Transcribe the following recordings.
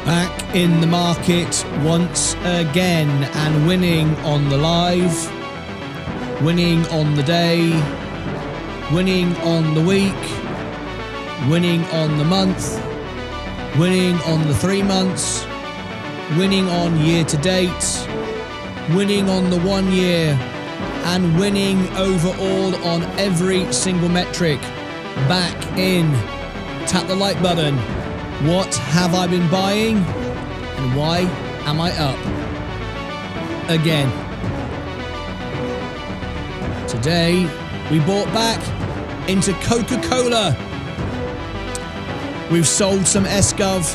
Back in the market once again and winning on the live, winning on the day, winning on the week, winning on the month, winning on the 3 months, winning on year to date, winning on the 1 year, and winning overall on every single metric. Back in. Tap the like button. What have I been buying and why am I up? Again. Today we bought back into Coca-Cola. We've sold some SGov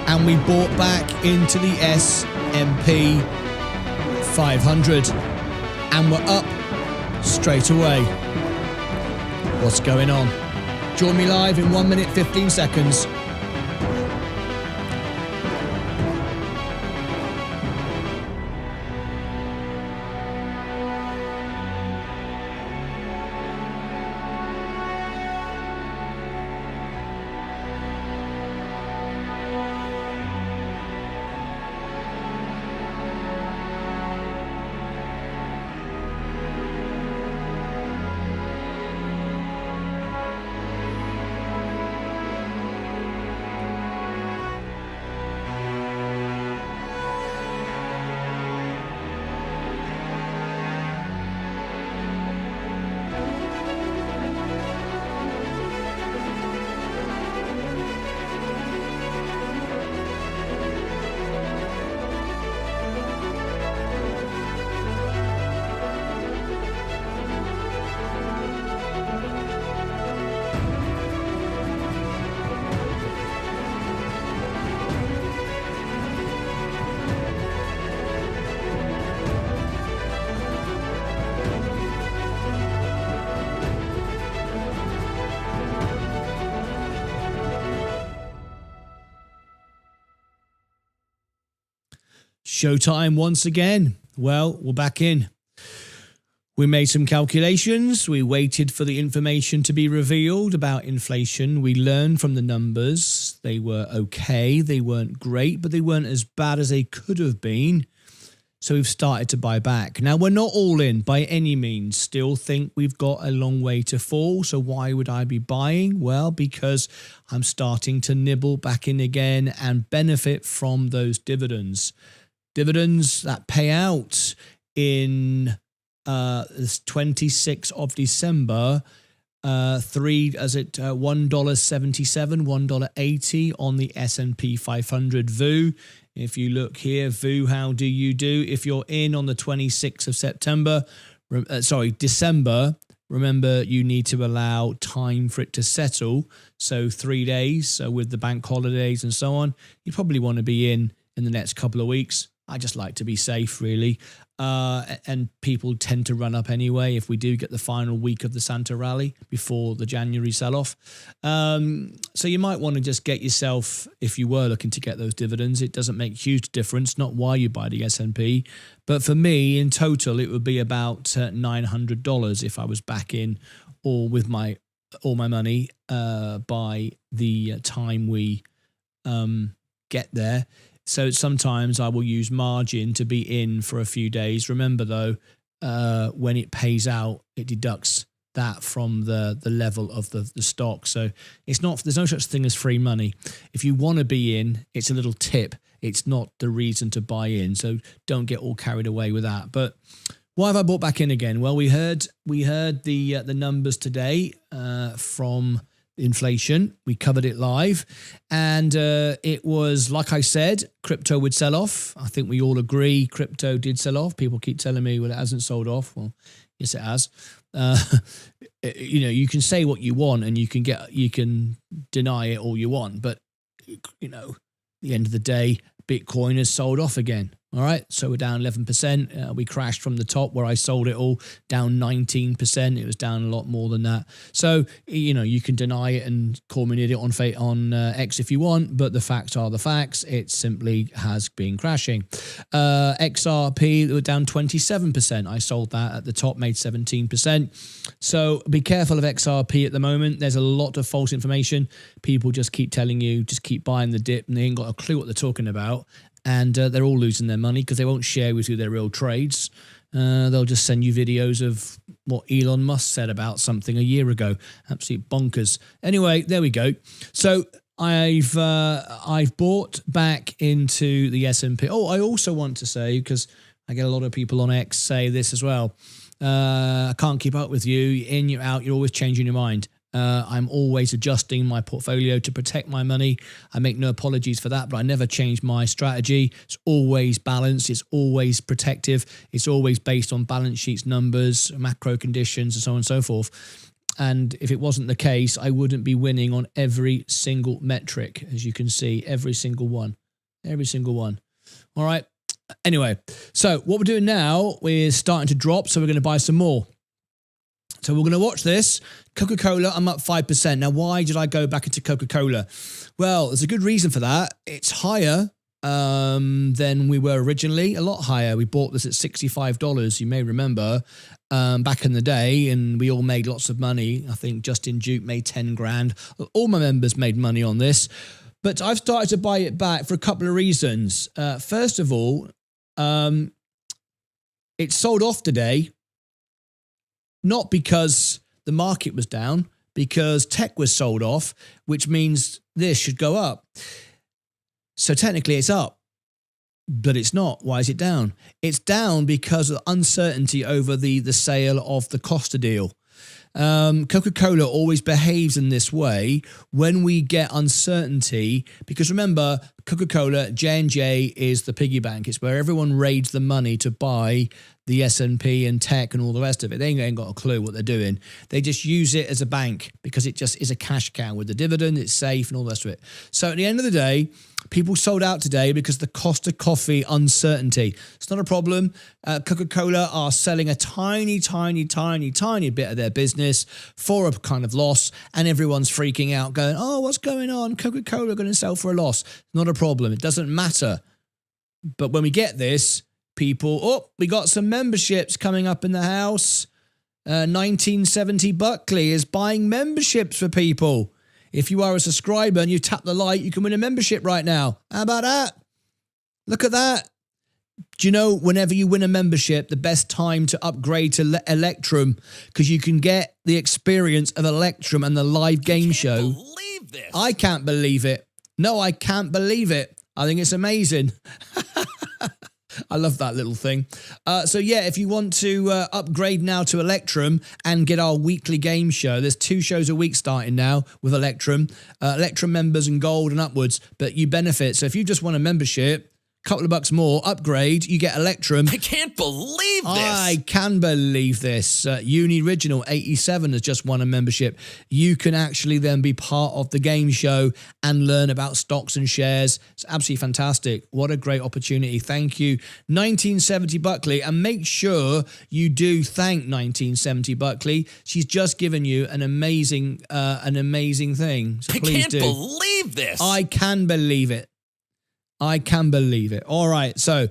and we bought back into the S&P 500 and we're up straight away. What's going on? Join me live in 1 minute 15 seconds. Showtime once again. Well, we're back in. We made some calculations. We waited for the information to be revealed about inflation. We learned from the numbers. They were okay. They weren't great, but they weren't as bad as they could have been. So we've started to buy back. Now, we're not all in by any means. Still think we've got a long way to fall. So why would I be buying? Well, because I'm starting to nibble back in again and benefit from those dividends. Dividends that pay out in this 26th of December, $1.77, $1.80 on the S&P 500 VU. If you look here, VU, how do you do? If you're in on the 26th of December, remember you need to allow time for it to settle. So 3 days, so with the bank holidays and so on, you probably want to be in the next couple of weeks. I just like to be safe, really. And people tend to run up anyway if we do get the final week of the Santa rally before the January sell-off. So you might want to just get yourself, if you were looking to get those dividends, it doesn't make a huge difference, not why you buy the S&P. But for me, in total, it would be about $900 if I was back in or with my all my money by the time we get there. So sometimes I will use margin to be in for a few days. Remember though, when it pays out, it deducts that from the level of the stock. So it's not, there's no such thing as free money. If you want to be in, it's a little tip. It's not the reason to buy in. So don't get all carried away with that. But why have I bought back in again? Well, we heard the numbers today from inflation. We covered it live, and it was, like I said, crypto would sell off. I think we all agree crypto did sell off. People keep telling me, well, it hasn't sold off. Well, yes, it has. You know, you can say what you want, and you can deny it all you want, but you know, at the end of the day, Bitcoin has sold off again. All right, so we're down 11%. We crashed from the top where I sold it all, down 19%. It was down a lot more than that. So, you know, you can deny it and call me an idiot on X if you want, but the facts are the facts. It simply has been crashing. XRP, we're down 27%. I sold that at the top, made 17%. So be careful of XRP at the moment. There's a lot of false information. People just keep telling you, just keep buying the dip, and they ain't got a clue what they're talking about. And they're all losing their money because they won't share with you their real trades. They'll just send you videos of what Elon Musk said about something a year ago. Absolute bonkers. Anyway, there we go. So I've bought back into the S&P. Oh, I also want to say, because I get a lot of people on X say this as well. I can't keep up with you. You're in, you're out. You're always changing your mind. I'm always adjusting my portfolio to protect my money. I make no apologies for that, but I never change my strategy. It's always balanced. It's always protective. It's always based on balance sheets, numbers, macro conditions, and so on and so forth. And if it wasn't the case, I wouldn't be winning on every single metric, as you can see, every single one. Every single one. All right. Anyway, so what we're doing now, we're starting to drop, so we're going to buy some more. So we're going to watch this. Coca-Cola, I'm up 5%. Now, why did I go back into Coca-Cola? Well, there's a good reason for that. It's higher than we were originally, a lot higher. We bought this at $65, you may remember, back in the day, and we all made lots of money. I think Justin Duke made 10 grand. All my members made money on this. But I've started to buy it back for a couple of reasons. First of all, it sold off today. Not because the market was down, because tech was sold off, which means this should go up. So technically it's up, but it's not. Why is it down? It's down because of uncertainty over the sale of the Costa deal. Coca-Cola always behaves in this way when we get uncertainty, because remember, Coca-Cola, J&J is the piggy bank. It's where everyone raids the money to buy the S&P and tech and all the rest of it. They ain't got a clue what they're doing. They just use it as a bank because it just is a cash cow with the dividend. It's safe and all the rest of it. So at the end of the day, people sold out today because the cost of coffee uncertainty. It's not a problem. Coca-Cola are selling a tiny, tiny, tiny, tiny bit of their business for a kind of loss, and everyone's freaking out going, oh, what's going on? Coca-Cola are going to sell for a loss. Not a problem. It doesn't matter. But when we get this, people, oh, we got some memberships coming up in the house. 1970 Buckley is buying memberships for people. If you are a subscriber and you tap the like, you can win a membership right now. How about that? Look at that. Do you know, whenever you win a membership, the best time to upgrade to Electrum, because you can get the experience of Electrum and the live game show. I can't believe this. I can't believe it. No, I can't believe it. I think it's amazing. I love that little thing. So yeah, if you want to upgrade now to Electrum and get our weekly game show, there's 2 shows a week starting now with Electrum. Electrum members and gold and upwards, but you benefit. So if you just want a membership, couple of bucks more, upgrade, you get Electrum. I can't believe this. I can believe this. Uni Original 87 has just won a membership. You can actually then be part of the game show and learn about stocks and shares. It's absolutely fantastic. What a great opportunity. Thank you, 1970 Buckley. And make sure you do thank 1970 Buckley. She's just given you an amazing thing. So please do. I can't believe this. I can believe it. I can believe it. All right, so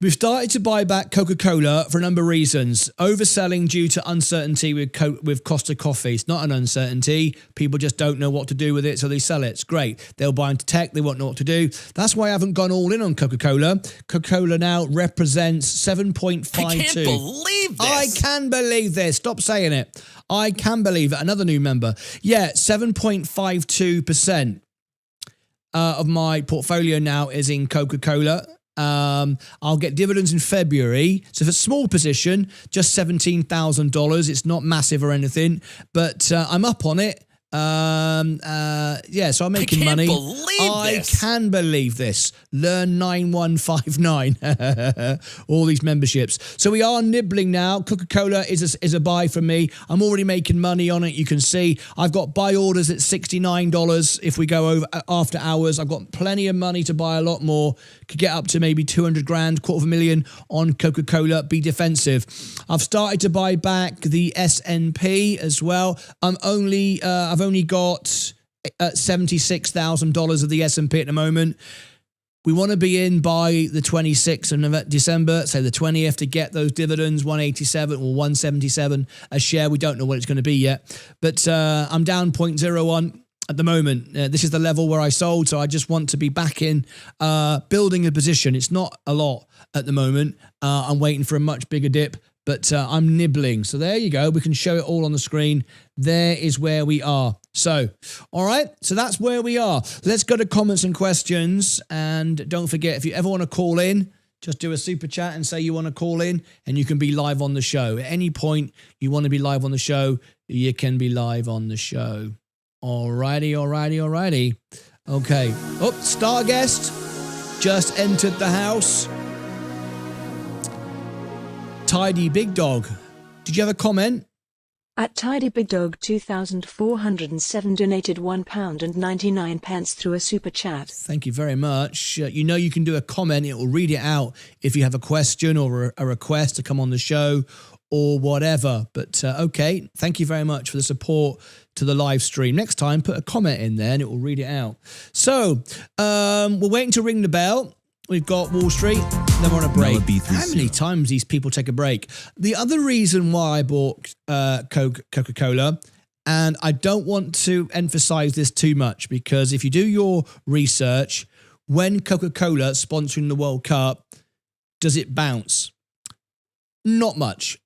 We've started to buy back Coca-Cola for a number of reasons. Overselling due to uncertainty with Costa Coffee. It's not an uncertainty. People just don't know what to do with it, so they sell it. It's great. They'll buy into tech. They won't know what to do. That's why I haven't gone all in on Coca-Cola. Coca-Cola now represents 7.52. I can't believe this. I can believe this. Stop saying it. I can believe it. Another new member. Yeah, 7.52% of my portfolio now is in Coca-Cola. I'll get dividends in February. So for a small position, just $17,000. It's not massive or anything, but I'm up on it. Yeah, so I'm making money. I can believe this. Learn 9159. All these memberships. So we are nibbling now. Coca-Cola is a buy for me. I'm already making money on it. You can see I've got buy orders at $69 if we go over after hours. I've got plenty of money to buy a lot more. Could get up to maybe 200 grand, $250,000 on Coca-Cola. Be defensive. I've started to buy back the S&P as well. I've only got $76,000 of the S&P at the moment. We want to be in by the 26th of December, so the 20th, to get those dividends, 187 or 177 a share. We don't know what it's going to be yet, but I'm down 0.01 at the moment. This is the level where I sold, so I just want to be back in building a position. It's not a lot at the moment. I'm waiting for a much bigger dip, but I'm nibbling. So there you go. We can show it all on the screen. There is where we are. So, all right. So that's where we are. Let's go to comments and questions. And don't forget, if you ever want to call in, just do a super chat and say you want to call in, and you can be live on the show. At any point you want to be live on the show, you can be live on the show. All righty, all righty, all righty. Okay. Oh, star guest just entered the house. Tidy Big Dog. Did you have a comment? At Tidy Big Dog 2407 donated £1.99 through a super chat. Thank you very much. You know you can do a comment. It will read it out if you have a question or a request to come on the show or whatever. But okay, thank you very much for the support to the live stream. Next time, put a comment in there and it will read it out. So we're waiting to ring the bell. We've got Wall Street, then we're on a break. How many times these people take a break? The other reason why I bought Coca-Cola, and I don't want to emphasize this too much, because if you do your research, when Coca-Cola sponsoring the World Cup, does it bounce? Not much.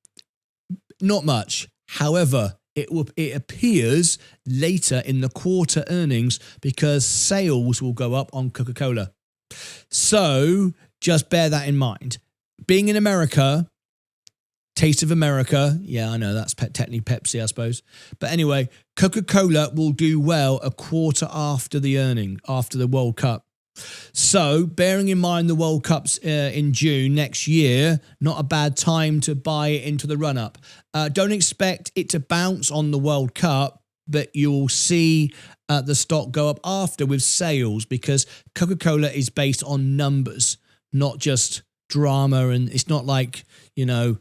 Not much. However, it appears later in the quarter earnings because sales will go up on Coca-Cola. So just bear that in mind. Being in America, Taste of America, yeah, I know that's technically Pepsi, I suppose. But anyway, Coca-Cola will do well a quarter after the earning, after the World Cup. So bearing in mind the World Cup's in June next year, not a bad time to buy it into the run-up. Don't expect it to bounce on the World Cup, but you'll see the stock go up after with sales, because Coca-Cola is based on numbers, not just drama. And it's not like, you know,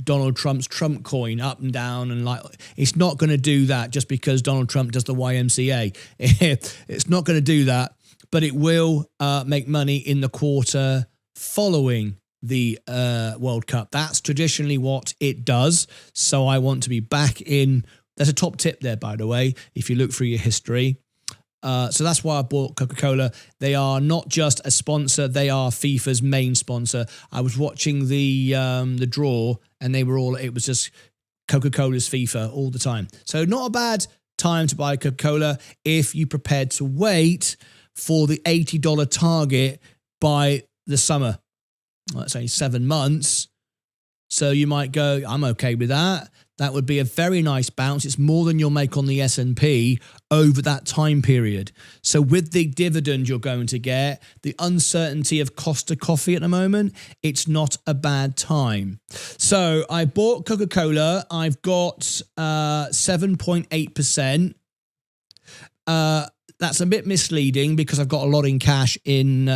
Donald Trump's Trump coin up and down, and like, it's not going to do that just because Donald Trump does the YMCA. It's not going to do that, but it will make money in the quarter following the World Cup. That's traditionally what it does. So I want to be back in. That's a top tip there, by the way, if you look through your history. So that's why I bought Coca-Cola. They are not just a sponsor, they are FIFA's main sponsor. I was watching the draw, and they were all, it was just Coca-Cola's FIFA all the time. So not a bad time to buy Coca-Cola if you prepared to wait for the $80 target by the summer. Let's say 7 months. So you might go, I'm okay with that. That would be a very nice bounce. It's more than you'll make on the S&P over that time period. So with the dividend you're going to get, the uncertainty of Costa Coffee at the moment, it's not a bad time. So I bought Coca-Cola. I've got 7.8%. That's a bit misleading because I've got a lot in cash in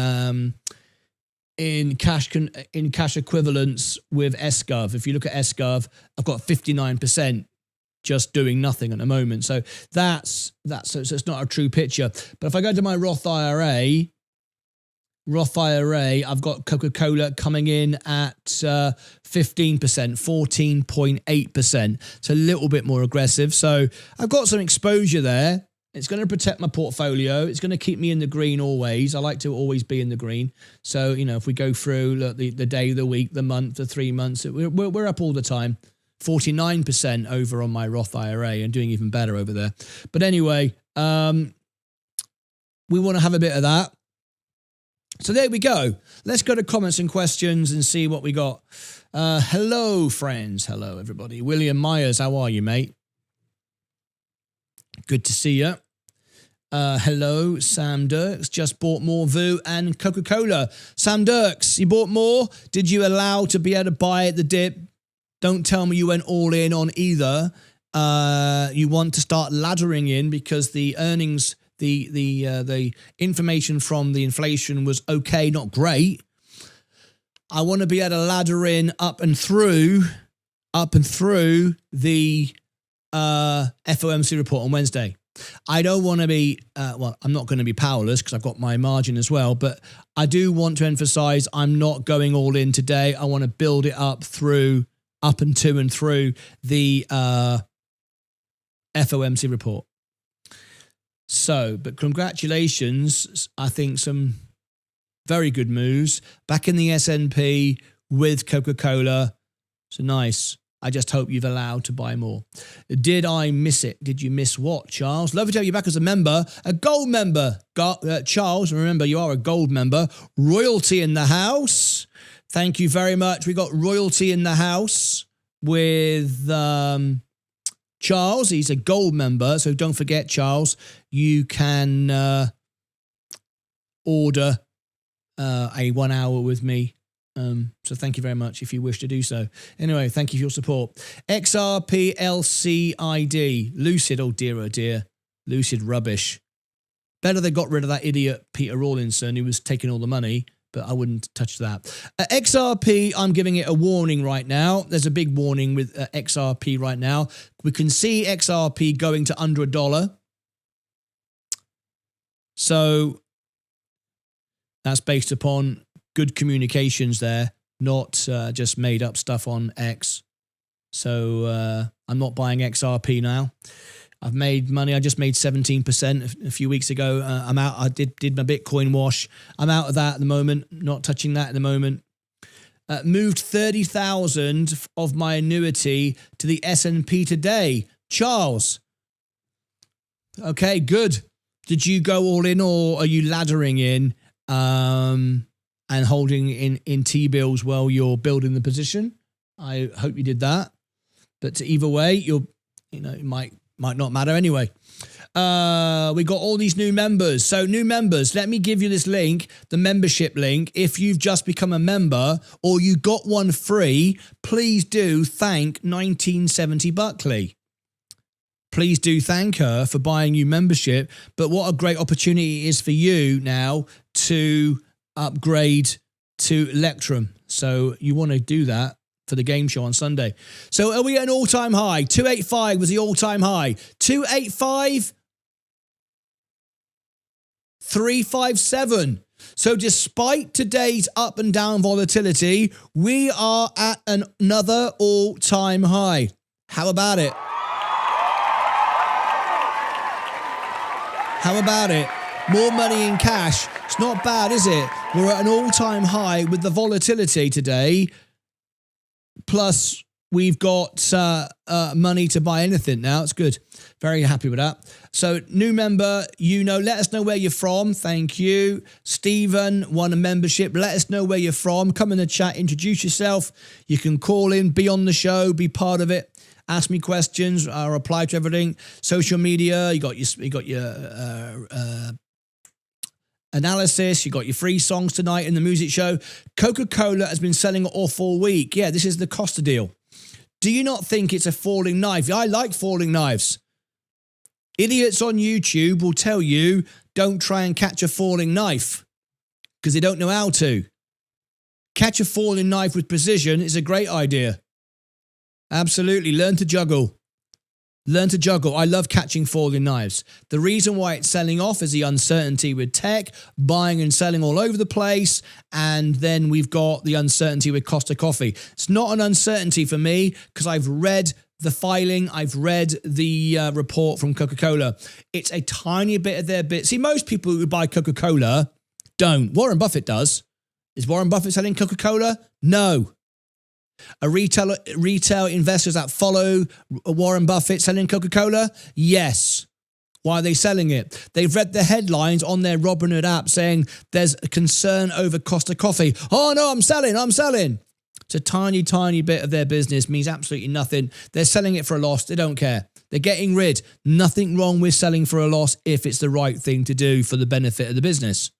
cash equivalents with SGov. If you look at SGov, I've got 59% just doing nothing at the moment. So so it's not a true picture. But if I go to my Roth IRA, Roth IRA, I've got Coca-Cola coming in at 15%, 14.8%. It's a little bit more aggressive. So I've got some exposure there. It's going to protect my portfolio. It's going to keep me in the green always. I like to always be in the green. So, you know, if we go through look, the day, the week, the month, the 3 months, we're up all the time. 49% over on my Roth IRA and doing even better over there. But anyway, we want to have a bit of that. So there we go. Let's go to comments and questions and see what we got. Hello, friends. Hello, everybody. William Myers, how are you, mate? Good to see you. Hello, Sam Dirks. Just bought more VU and Coca-Cola. Sam Dirks, you bought more? Did you allow to be able to buy at the dip? Don't tell me you went all in on either. You want to start laddering in because the earnings... The information from the inflation was okay, not great. I want to be able to ladder in up and through the FOMC report on Wednesday. I don't want to be, I'm not going to be powerless because I've got my margin as well, but I do want to emphasize I'm not going all in today. I want to build it up through the FOMC report. So, but congratulations. I think some very good moves. Back in the S&P with Coca-Cola. So nice. I just hope you've allowed to buy more. Did I miss it? Did you miss what, Charles? Love to have you back as a member, a gold member. Charles, remember you are a gold member. Royalty in the house. Thank you very much. We got royalty in the house with... Charles, he's a gold member, so don't forget, Charles, you can order a 1 hour with me. So thank you very much if you wish to do so. Anyway, thank you for your support. XRP LCID. Lucid, oh dear. Lucid rubbish. Better they got rid of that idiot Peter Rawlinson who was taking all the money, but I wouldn't touch that. XRP, I'm giving it a warning right now. There's a big warning with XRP right now. We can see XRP going to under $1. So that's based upon good communications there, not just made up stuff on X. So I'm not buying XRP now. I've made money. I just made 17% a few weeks ago. I'm out. I did my Bitcoin wash. I'm out of that at the moment. Not touching that at the moment. Moved 30,000 of my annuity to the S&P today. Charles. Okay, good. Did you go all in or are you laddering in and holding in T-bills while you're building the position? I hope you did that. But either way, it might not matter anyway. We got all these new members. So new members, let me give you this link, the membership link. If you've just become a member or you got one free, please do thank 1970 Buckley. Please do thank her for buying you membership. But what a great opportunity it is for you now to upgrade to Electrum. So you want to do that for the game show on Sunday. So are we at an all-time high? 285 was the all-time high. 285, 357. So despite today's up and down volatility, we are at another all-time high. How about it? How about it? More money in cash. It's not bad, is it? We're at an all-time high with the volatility today. Plus, we've got money to buy anything now. It's good. Very happy with that. So, new member, let us know where you're from. Thank you. Stephen won a membership. Let us know where you're from. Come in the chat, introduce yourself. You can call in, be on the show, be part of it. Ask me questions. I'll reply to everything. Social media, you got your analysis, you got your free songs tonight in the music show. Coca-Cola has been selling off all week. Yeah, this is the Costa deal. Do you not think it's a falling knife? I like falling knives. Idiots on YouTube will tell you don't try and catch a falling knife because they don't know how to. Catch a falling knife with precision is a great idea. Absolutely. Learn to juggle. Learn to juggle. I love catching falling knives. The reason why it's selling off is the uncertainty with tech, buying and selling all over the place. And then we've got the uncertainty with Costa Coffee. It's not an uncertainty for me because I've read the filing. I've read the report from Coca-Cola. It's a tiny bit of their bit. See, most people who buy Coca-Cola don't. Warren Buffett does. Is Warren Buffett selling Coca-Cola? No. Are retail investors that follow Warren Buffett selling Coca-Cola? Yes. Why are they selling it? They've read the headlines on their Robinhood app saying there's a concern over Costa Coffee. Oh no, I'm selling. It's a tiny, tiny bit of their business, means absolutely nothing. They're selling it for a loss. They don't care. They're getting rid. Nothing wrong with selling for a loss if it's the right thing to do for the benefit of the business.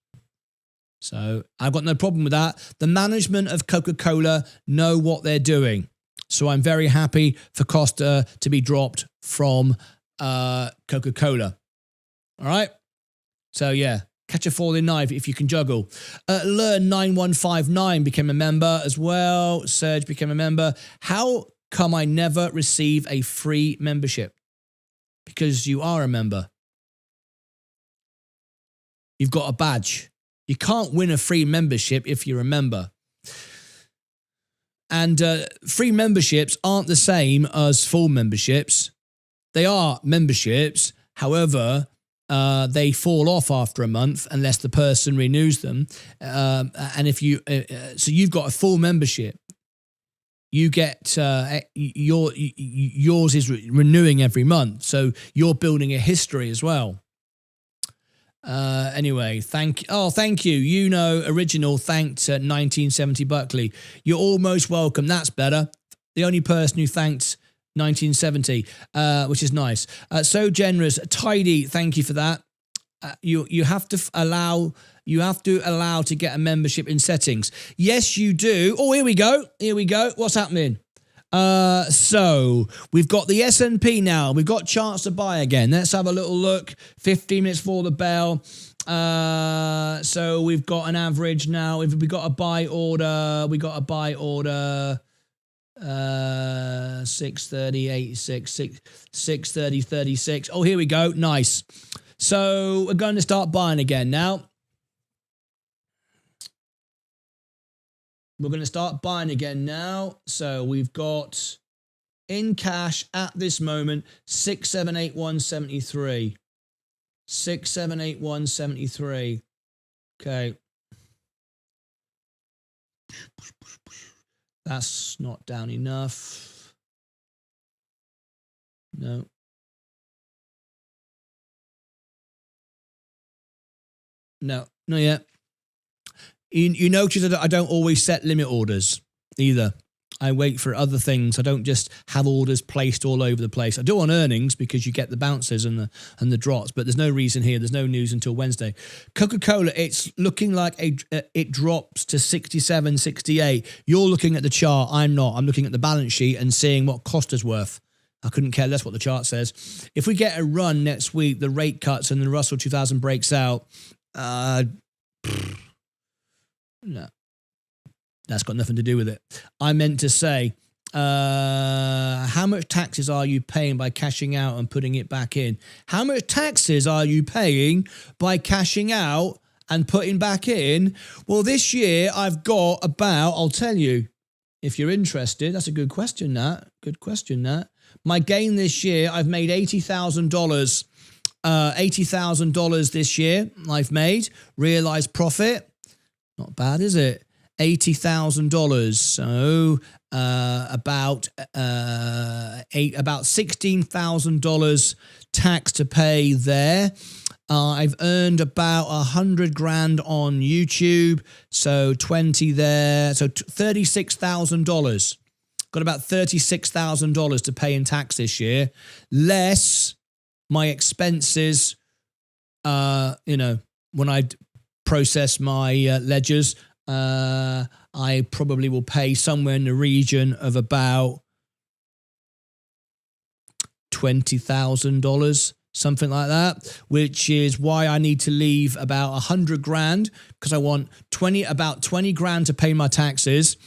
So I've got no problem with that. The management of Coca-Cola know what they're doing. So I'm very happy for Costa to be dropped from Coca-Cola. All right. So yeah, catch a falling knife if you can juggle. Learn 9159 became a member as well. Serge became a member. How come I never receive a free membership? Because you are a member. You've got a badge. You can't win a free membership if you're a member. And free memberships aren't the same as full memberships. They are memberships. However, they fall off after a month unless the person renews them. And if you, so you've got a full membership. You get yours is renewing every month. So you're building a history as well. Anyway, thank you. Original thanked 1970 Buckley. You're almost welcome. That's better. The only person who thanked 1970, which is nice. So generous. Tidy. Thank you for that. You have to allow to get a membership in settings. Yes, you do. Oh, here we go. What's happening? So we've got the S&P now. We've got charts to buy again. Let's have a little look. 15 minutes for the bell. So we've got an average now. If we got a buy order, 630, 86, 630, 36. Oh, here we go. Nice. So we're going to start buying again now. We're going to start buying again now. So we've got in cash at this moment, 6781.73. 6781.73. Okay. That's not down enough. No. No, not yet. You notice that I don't always set limit orders either. I wait for other things. I don't just have orders placed all over the place. I do on earnings because you get the bounces and the drops, but there's no reason here. There's no news until Wednesday. Coca-Cola, it's looking like it drops to 67, 68. You're looking at the chart. I'm not. I'm looking at the balance sheet and seeing what Costa's worth. I couldn't care less what the chart says. If we get a run next week, the rate cuts and the Russell 2000 breaks out, no, that's got nothing to do with it. I meant to say, how much taxes are you paying by cashing out and putting it back in? How much taxes are you paying by cashing out and putting back in? Well, this year I've got about, I'll tell you, if you're interested. That's a good question, Nat. Good question, Nat. My gain this year, I've made $80,000. $80,000 this year I've made. Realized profit. Not bad, is it? $80,000. So about $16,000 tax to pay there. I've earned about $100,000 on YouTube, so 20 there, so $36,000. Got about $36,000 to pay in tax this year, less my expenses. When I process my ledgers, I probably will pay somewhere in the region of about $20,000, something like that, which is why I need to leave about $100,000 because I want about 20 grand to pay my taxes.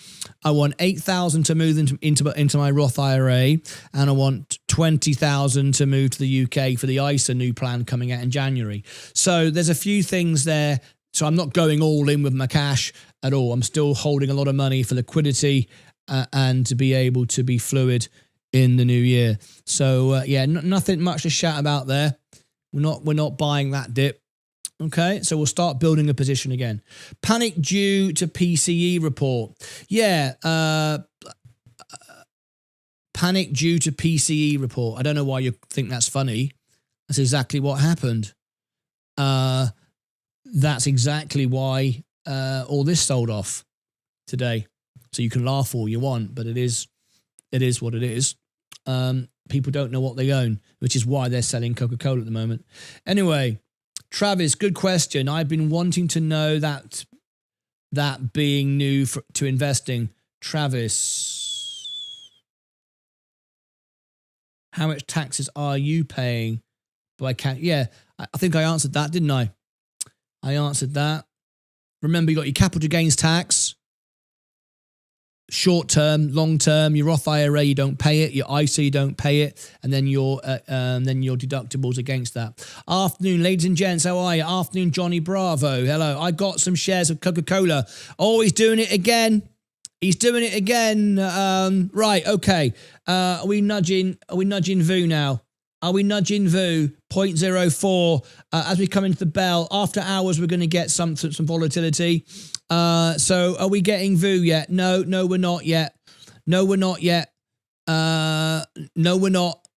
I want 8,000 to move into my Roth IRA, and I want 20,000 to move to the UK for the ISA new plan coming out in January. So there's a few things there. So I'm not going all in with my cash at all. I'm still holding a lot of money for liquidity and to be able to be fluid in the new year. So yeah, nothing much to shout about there. We're not buying that dip. Okay, so we'll start building a position again. Panic due to PCE report. Yeah, panic due to PCE report. I don't know why you think that's funny. That's exactly what happened. That's exactly why all this sold off today. So you can laugh all you want, but it is what it is. People don't know what they own, which is why they're selling Coca-Cola at the moment. Anyway, Travis, good question. I've been wanting to know that being new to investing. Travis, how much taxes are you paying? But I can't. Yeah, I think I answered that, didn't I? I answered that. Remember, you got your capital gains tax. Short term, long term, your Roth IRA, you don't pay it. Your ISA, you don't pay it, and then your deductibles against that. Afternoon, ladies and gents, how are you? Afternoon, Johnny Bravo. Hello. I got some shares of Coca-Cola. Oh, he's doing it again. He's doing it again. Right. Okay. Are we nudging VU now? Are we nudging VU 0.04 as we come into the bell? After hours, we're going to get some volatility. So are we getting VU yet? No, we're not yet. No, we're not yet. No, we're not.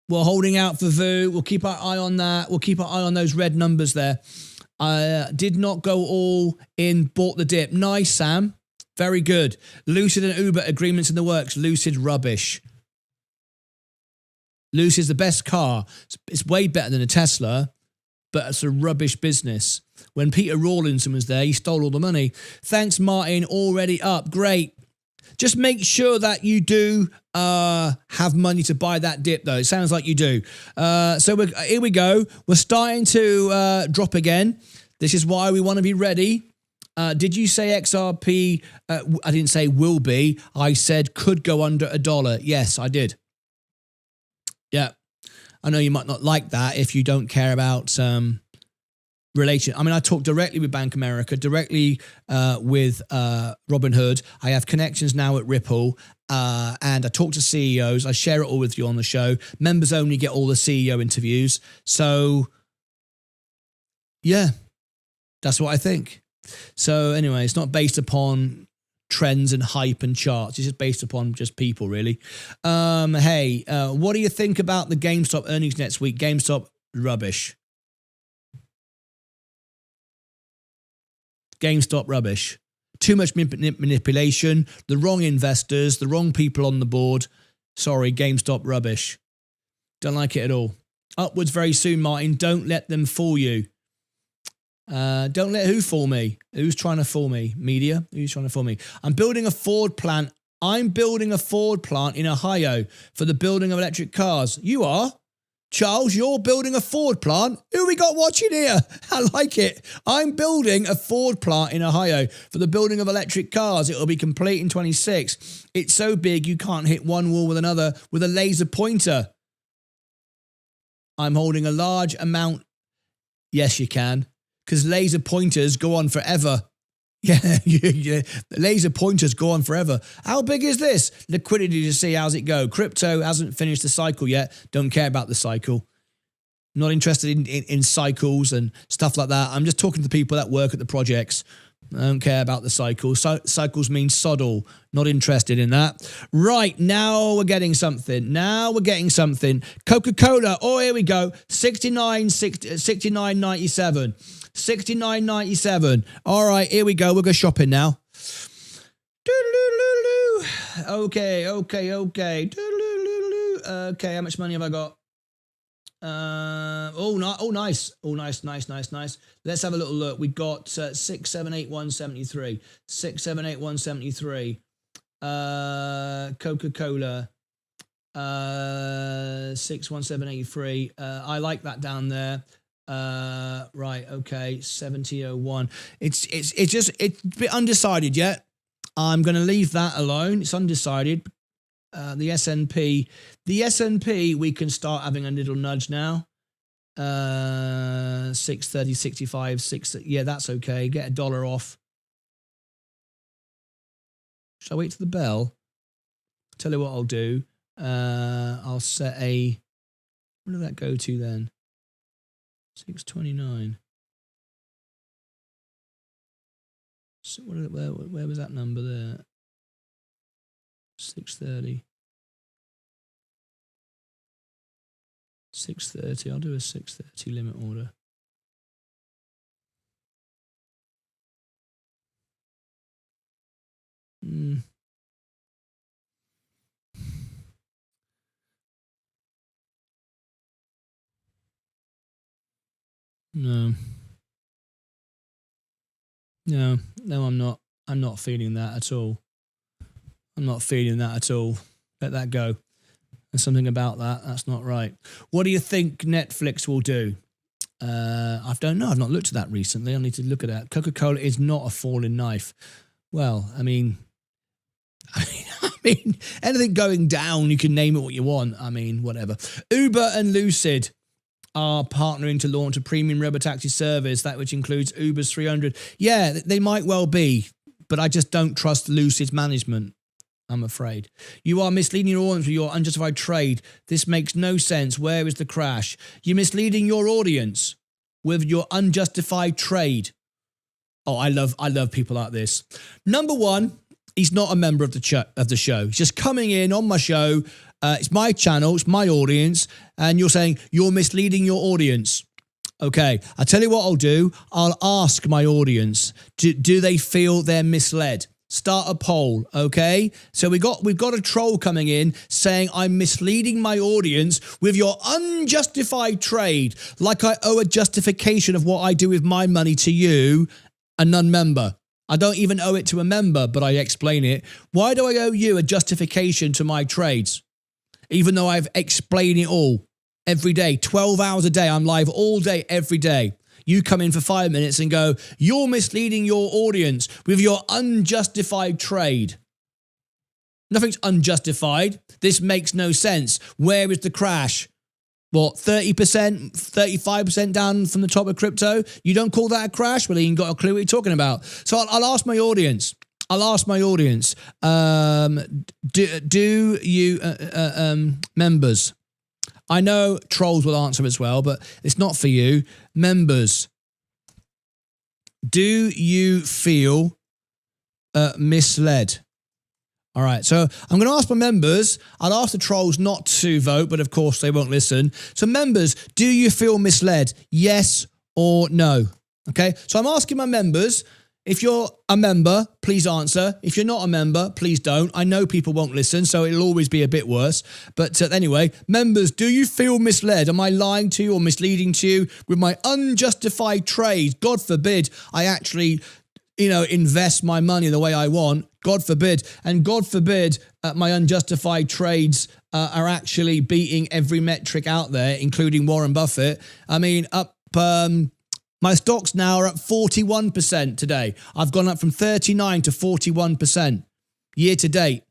We're holding out for VU. We'll keep our eye on that. We'll keep our eye on those red numbers there. Did not go all in, bought the dip. Nice, Sam. Very good. Lucid and Uber agreements in the works. Lucid rubbish. Lucid's the best car. It's way better than a Tesla, but it's a rubbish business. When Peter Rawlinson was there, he stole all the money. Thanks, Martin. Already up. Great. Just make sure that you do have money to buy that dip, though. It sounds like you do. So here we go. We're starting to drop again. This is why we want to be ready. Did you say XRP? I didn't say will be. I said could go under $1. Yes, I did. Yeah. I know you might not like that if you don't care about relation. I mean, I talk directly with Bank America, directly with Robinhood. I have connections now at Ripple, and I talk to CEOs. I share it all with you on the show. Members only get all the CEO interviews. So, yeah, that's what I think. So anyway, it's not based upon trends and hype and charts. It's just based upon just people, really. Hey, what do you think about the GameStop earnings next week? GameStop, rubbish. GameStop, rubbish. Too much manipulation, the wrong investors, the wrong people on the board. Sorry, GameStop, rubbish. Don't like it at all. Upwards very soon, Martin. Don't let them fool you. Don't let who fool me? Who's trying to fool me? Media? Who's trying to fool me? I'm building a Ford plant. I'm building a Ford plant in Ohio for the building of electric cars. You are? Charles, you're building a Ford plant? Who we got watching here? I like it. I'm building a Ford plant in Ohio for the building of electric cars. It will be complete in 26. It's so big you can't hit one wall with another with a laser pointer. I'm holding a large amount. Yes, you can. Because laser pointers go on forever. Yeah, laser pointers go on forever. How big is this? Liquidity to see how's it go. Crypto hasn't finished the cycle yet. Don't care about the cycle. Not interested in cycles and stuff like that. I'm just talking to the people that work at the projects. I don't care about the cycles. Cycles mean sod all. Not interested in that. Right, now we're getting something. Coca-Cola. Oh, here we go. 69.97. 69.97. All right, here we go. We'll go shopping now. Okay. Okay, how much money have I got? Nice. Nice. Let's have a little look. We got 678,173. 678,173. Coca-Cola. 61783. I like that down there. Right, okay, 7001. It's a bit undecided yet. I'm going to leave that alone. It's undecided. The S&P, we can start having a little nudge now. 630, 65, 6. Yeah, that's okay. Get $1 off. Shall I wait to the bell? Tell you what I'll do. I'll set a. What did that go to then? 629. So where was that number there? 630. 630. I'll do a 630 limit order. No, I'm not. I'm not feeling that at all. I'm not feeling that at all. Let that go. There's something about that. That's not right. What do you think Netflix will do? I don't know. I've not looked at that recently. I need to look at that. Coca-Cola is not a falling knife. Well, I mean, anything going down, you can name it what you want. I mean, whatever. Uber and Lucid are partnering to launch a premium robotaxi service, that which includes Uber's 300. Yeah, they might well be, but I just don't trust Lucid's management, I'm afraid. You are misleading your audience with your unjustified trade. This makes no sense. Where is the crash? You're misleading your audience with your unjustified trade. Oh, I love people like this. Number one, he's not a member of the show. He's just coming in on my show. It's my channel, it's my audience, and you're saying you're misleading your audience. Okay, I'll tell you what I'll do. I'll ask my audience, do they feel they're misled? Start a poll, okay? So we've got a troll coming in saying I'm misleading my audience with your unjustified trade, like I owe a justification of what I do with my money to you, a non-member. I don't even owe it to a member, but I explain it. Why do I owe you a justification to my trades? Even though I've explained it all every day, 12 hours a day, I'm live all day, every day. You come in for 5 minutes and go, you're misleading your audience with your unjustified trade. Nothing's unjustified. This makes no sense. Where is the crash? What, 30%, 35% down from the top of crypto? You don't call that a crash? Well, you ain't got a clue what you're talking about. So I'll ask my audience. Do you, members, I know trolls will answer as well, but it's not for you. Members, do you feel misled? All right, so I'm going to ask my members. I'll ask the trolls not to vote, but of course they won't listen. So members, do you feel misled? Yes or no? Okay, so I'm asking my members. If you're a member, please answer. If you're not a member, please don't. I know people won't listen, so it'll always be a bit worse. But anyway, members, do you feel misled? Am I lying to you or misleading to you with my unjustified trade? God forbid I actually, invest my money the way I want. God forbid. And God forbid my unjustified trades are actually beating every metric out there, including Warren Buffett. I mean, my stocks now are at 41% today. I've gone up from 39 to 41% year to date.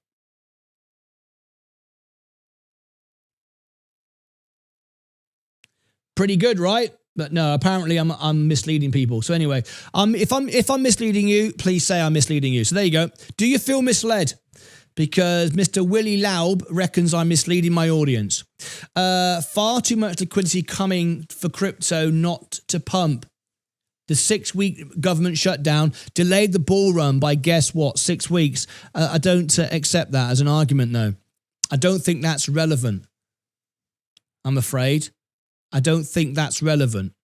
Pretty good, right? But no, apparently I'm misleading people. So anyway, if I'm misleading you, please say I'm misleading you. So there you go. Do you feel misled? Because Mr. Willie Laub reckons I'm misleading my audience. Far too much liquidity coming for crypto not to pump. The 6-week government shutdown delayed the bull run by guess what, 6 weeks. I don't accept that as an argument, though. I don't think that's relevant. I'm afraid. I don't think that's relevant.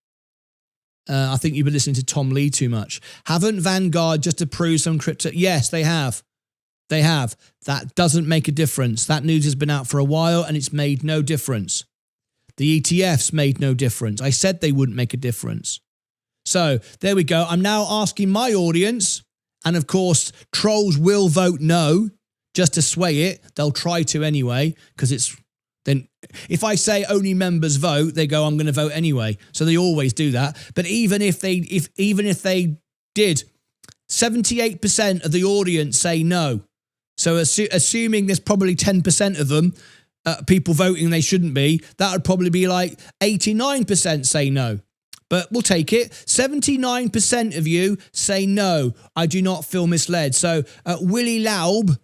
I think you've been listening to Tom Lee too much. Haven't Vanguard just approved some crypto? Yes, they have. They have. That doesn't make a difference. That news has been out for a while and it's made no difference. The ETFs made no difference. I said they wouldn't make a difference. So there we go. I'm now asking my audience, and of course, trolls will vote no just to sway it. They'll try to anyway, because it's then if I say only members vote, they go, I'm going to vote anyway. So they always do that. But even if they did 78% of the audience say no. So assuming there's probably 10% of them, people voting they shouldn't be, that would probably be like 89% say no. But we'll take it. 79% of you say no, I do not feel misled. So Willie Laub,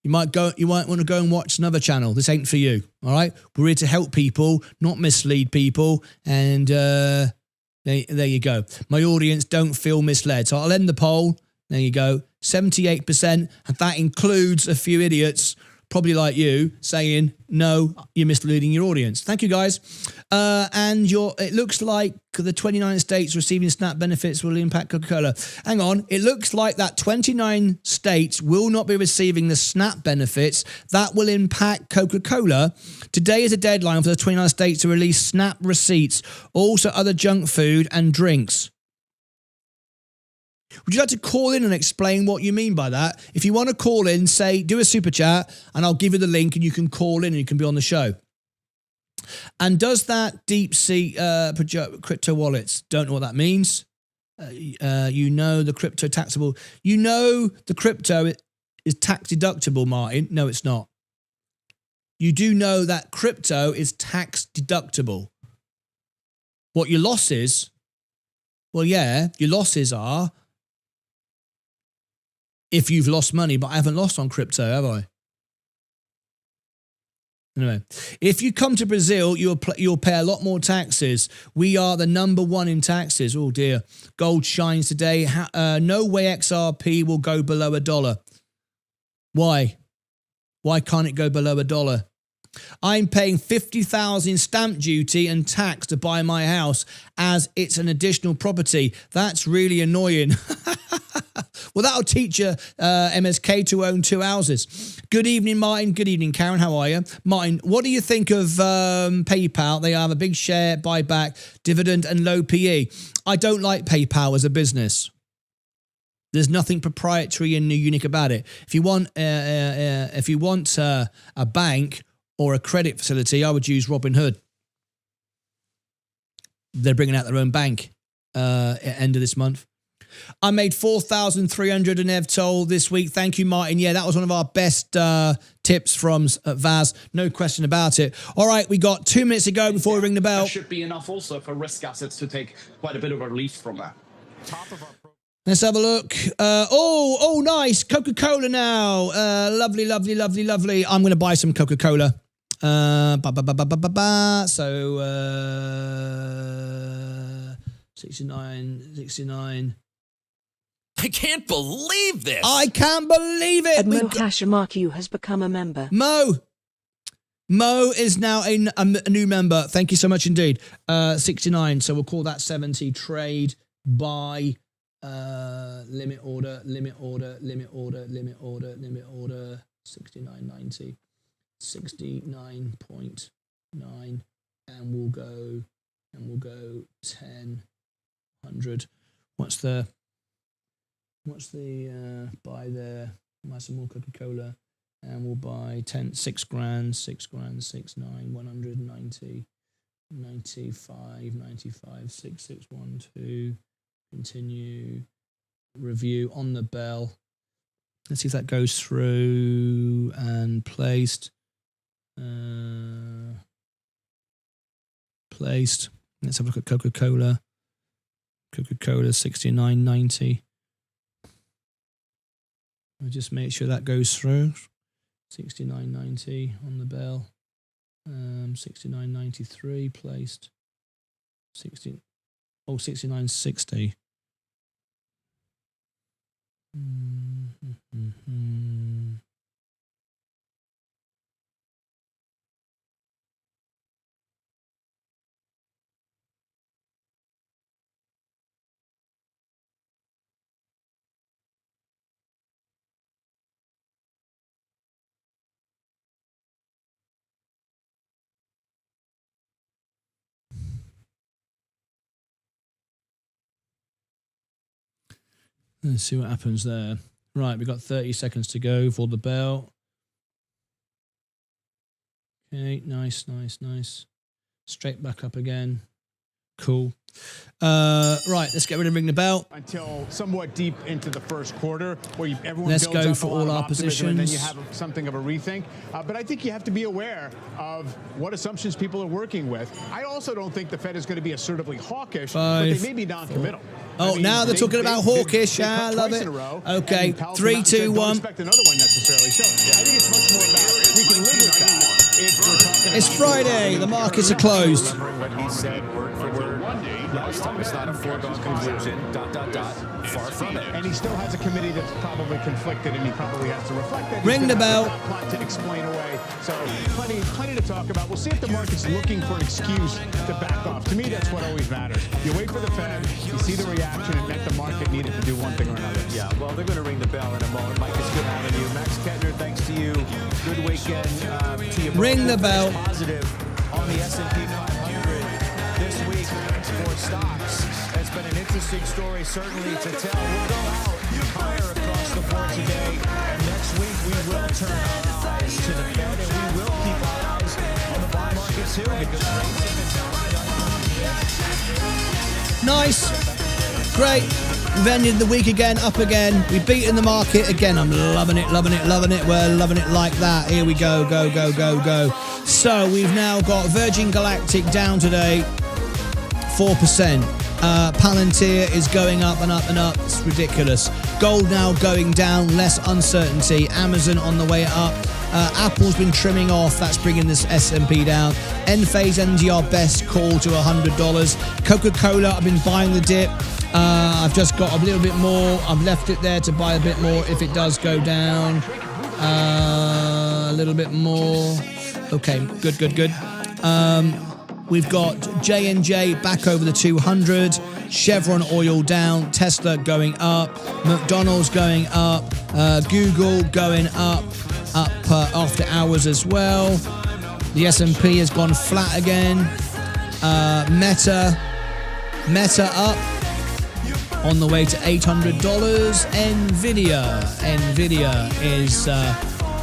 you might want to go and watch another channel. This ain't for you. All right. We're here to help people, not mislead people. And there you go. My audience don't feel misled. So I'll end the poll. There you go. 78%. And that includes a few idiots, probably like you, saying, no, you're misleading your audience. Thank you, guys. And it looks like the 29 states receiving SNAP benefits will impact Coca-Cola. Hang on. It looks like that 29 states will not be receiving the SNAP benefits. That will impact Coca-Cola. Today is a deadline for the 29 states to release SNAP receipts, also other junk food and drinks. Would you like to call in and explain what you mean by that? If you want to call in, say, do a super chat and I'll give you the link and you can call in and you can be on the show. And does that deep sea crypto wallets? Don't know what that means. You know the crypto taxable. You know the crypto is tax deductible, Martin. No, it's not. You do know that crypto is tax deductible. What your losses? Well, yeah, your losses are if you've lost money, but I haven't lost on crypto, have I? Anyway, if you come to Brazil, you'll pay a lot more taxes. We are the #1 in taxes. Oh dear. Gold shines today. No way XRP will go below $1. Why? Why can't it go below $1? I'm paying $50,000 stamp duty and tax to buy my house as it's an additional property. That's really annoying. Well, that'll teach you, MSK, to own 2 houses. Good evening, Martin. Good evening, Karen. How are you? Martin, what do you think of PayPal? They have a big share buyback, dividend, and low PE. I don't like PayPal as a business. There's nothing proprietary and unique about it. If you want a bank or a credit facility, I would use Robinhood. They're bringing out their own bank at the end of this month. I made 4,300 in EVTOL this week. Thank you, Martin. Yeah, that was one of our best tips from Vaz. No question about it. All right, we got 2 minutes to go before we ring the bell. That should be enough also for risk assets to take quite a bit of a relief from that. Let's have a look. Oh, nice. Coca-Cola now. Lovely, lovely, lovely, lovely. I'm going to buy some Coca-Cola. So 69. I can't believe this. I can't believe it. Mo Hashimaku has become a member. Mo is now a new member. Thank you so much indeed. 69. So we'll call that 70. Trade, buy, limit order, 69.90, 69.9, and we'll go 10, 100. What's the buy there? Buy some more Coca-Cola, and we'll buy 6 grand, 6, 190, 95, 6612. Continue, review on the bell. Let's see if that goes through and placed. Placed. Let's have a look at Coca-Cola. Coca-Cola 69.90. I'll just make sure that goes through. 69.90 on the bell. 69.93 placed. 69.60. Let's see what happens there. Right, we've got 30 seconds to go for the bell. Okay, nice. Straight back up again. Cool. Right, let's get rid of ring the bell. Until somewhat deep into the first quarter, where everyone Let's builds go up for a lot all of our optimism, and then you positions. have something of a rethink. But I think you have to be aware of what assumptions people are working with. I also don't think the Fed is going to be assertively hawkish, but they may be non-committal. Oh, now they're talking about hawkish. I love it. Okay, 3, 2, 1. Don't expect another one necessarily. So I think it's much more about we can live with that. If we're talking It's Friday. The markets are closed. Remembering what he said word for word last time. It's not a foregone conclusion. ... Far from it. And he still has a committee that's probably conflicted, and he probably has to reflect that. Ring the bell. Plot to explain away. So plenty to talk about. We'll see if the market's looking for an excuse to back off. To me, that's what always matters. You wait for the Fed, you see the reaction, and that the market needed to do one thing or another. Yeah, well, they're going to ring the bell in a moment. Mike, it's good having you. Max Kettner, thanks to you. Good weekend to you. Ring the bell. Positive on the S&P 500 this week for stocks. It's been an interesting story, certainly, to tell. We'll go out higher across the board today. And next week, we will turn our eyes to the Fed, and we will keep our eyes on the bond market, too, because rates have been bouncing. Nice. Great. We've ended the week again, up again. We've beaten the market again. I'm loving it, loving it, loving it. We're loving it like that. Here we go, go, go, go, go. So we've now got Virgin Galactic down today, 4%. Palantir is going up and up and up. It's ridiculous. Gold now going down, less uncertainty. Amazon on the way up. Apple's been trimming off. That's bringing this S&P down. Enphase NGR best call to $100. Coca-Cola, I've been buying the dip. I've just got a little bit more. I've left it there to buy a bit more if it does go down. A little bit more. Okay, good, good, good. We've got J&J back over the 200. Chevron oil down. Tesla going up. McDonald's going up. Google going up after hours as well. The S&P has gone flat again. Meta up on the way to $800. Nvidia is up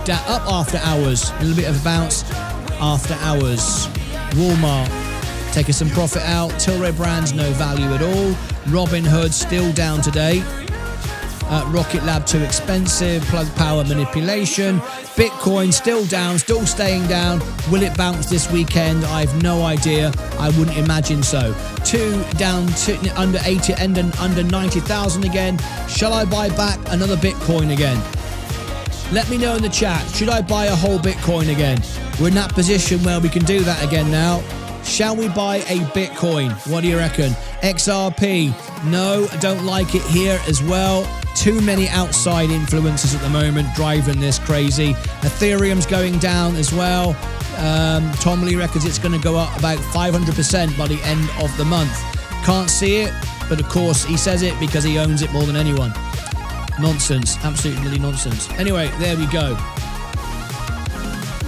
after hours. A little bit of a bounce after hours. Walmart taking some profit out. Tilray Brands no value at all. Robinhood still down today. Rocket Lab too expensive. Plug Power manipulation. Bitcoin still down, still staying down. Will it bounce this weekend? I have no idea. I wouldn't imagine so. Two down to under 80 and under 90,000 again. Shall I buy back another Bitcoin again? Let me know in the chat. Should I buy a whole Bitcoin again? We're in that position where we can do that again now. Shall we buy a Bitcoin? What do you reckon? XRP? No, I don't like it here as well. Too many outside influences at the moment driving this crazy. Ethereum's going down as well. Tom Lee reckons it's going to go up about 500% by the end of the month. Can't see it, but of course he says it because he owns it more than anyone. Nonsense. Absolutely nonsense. Anyway, there we go.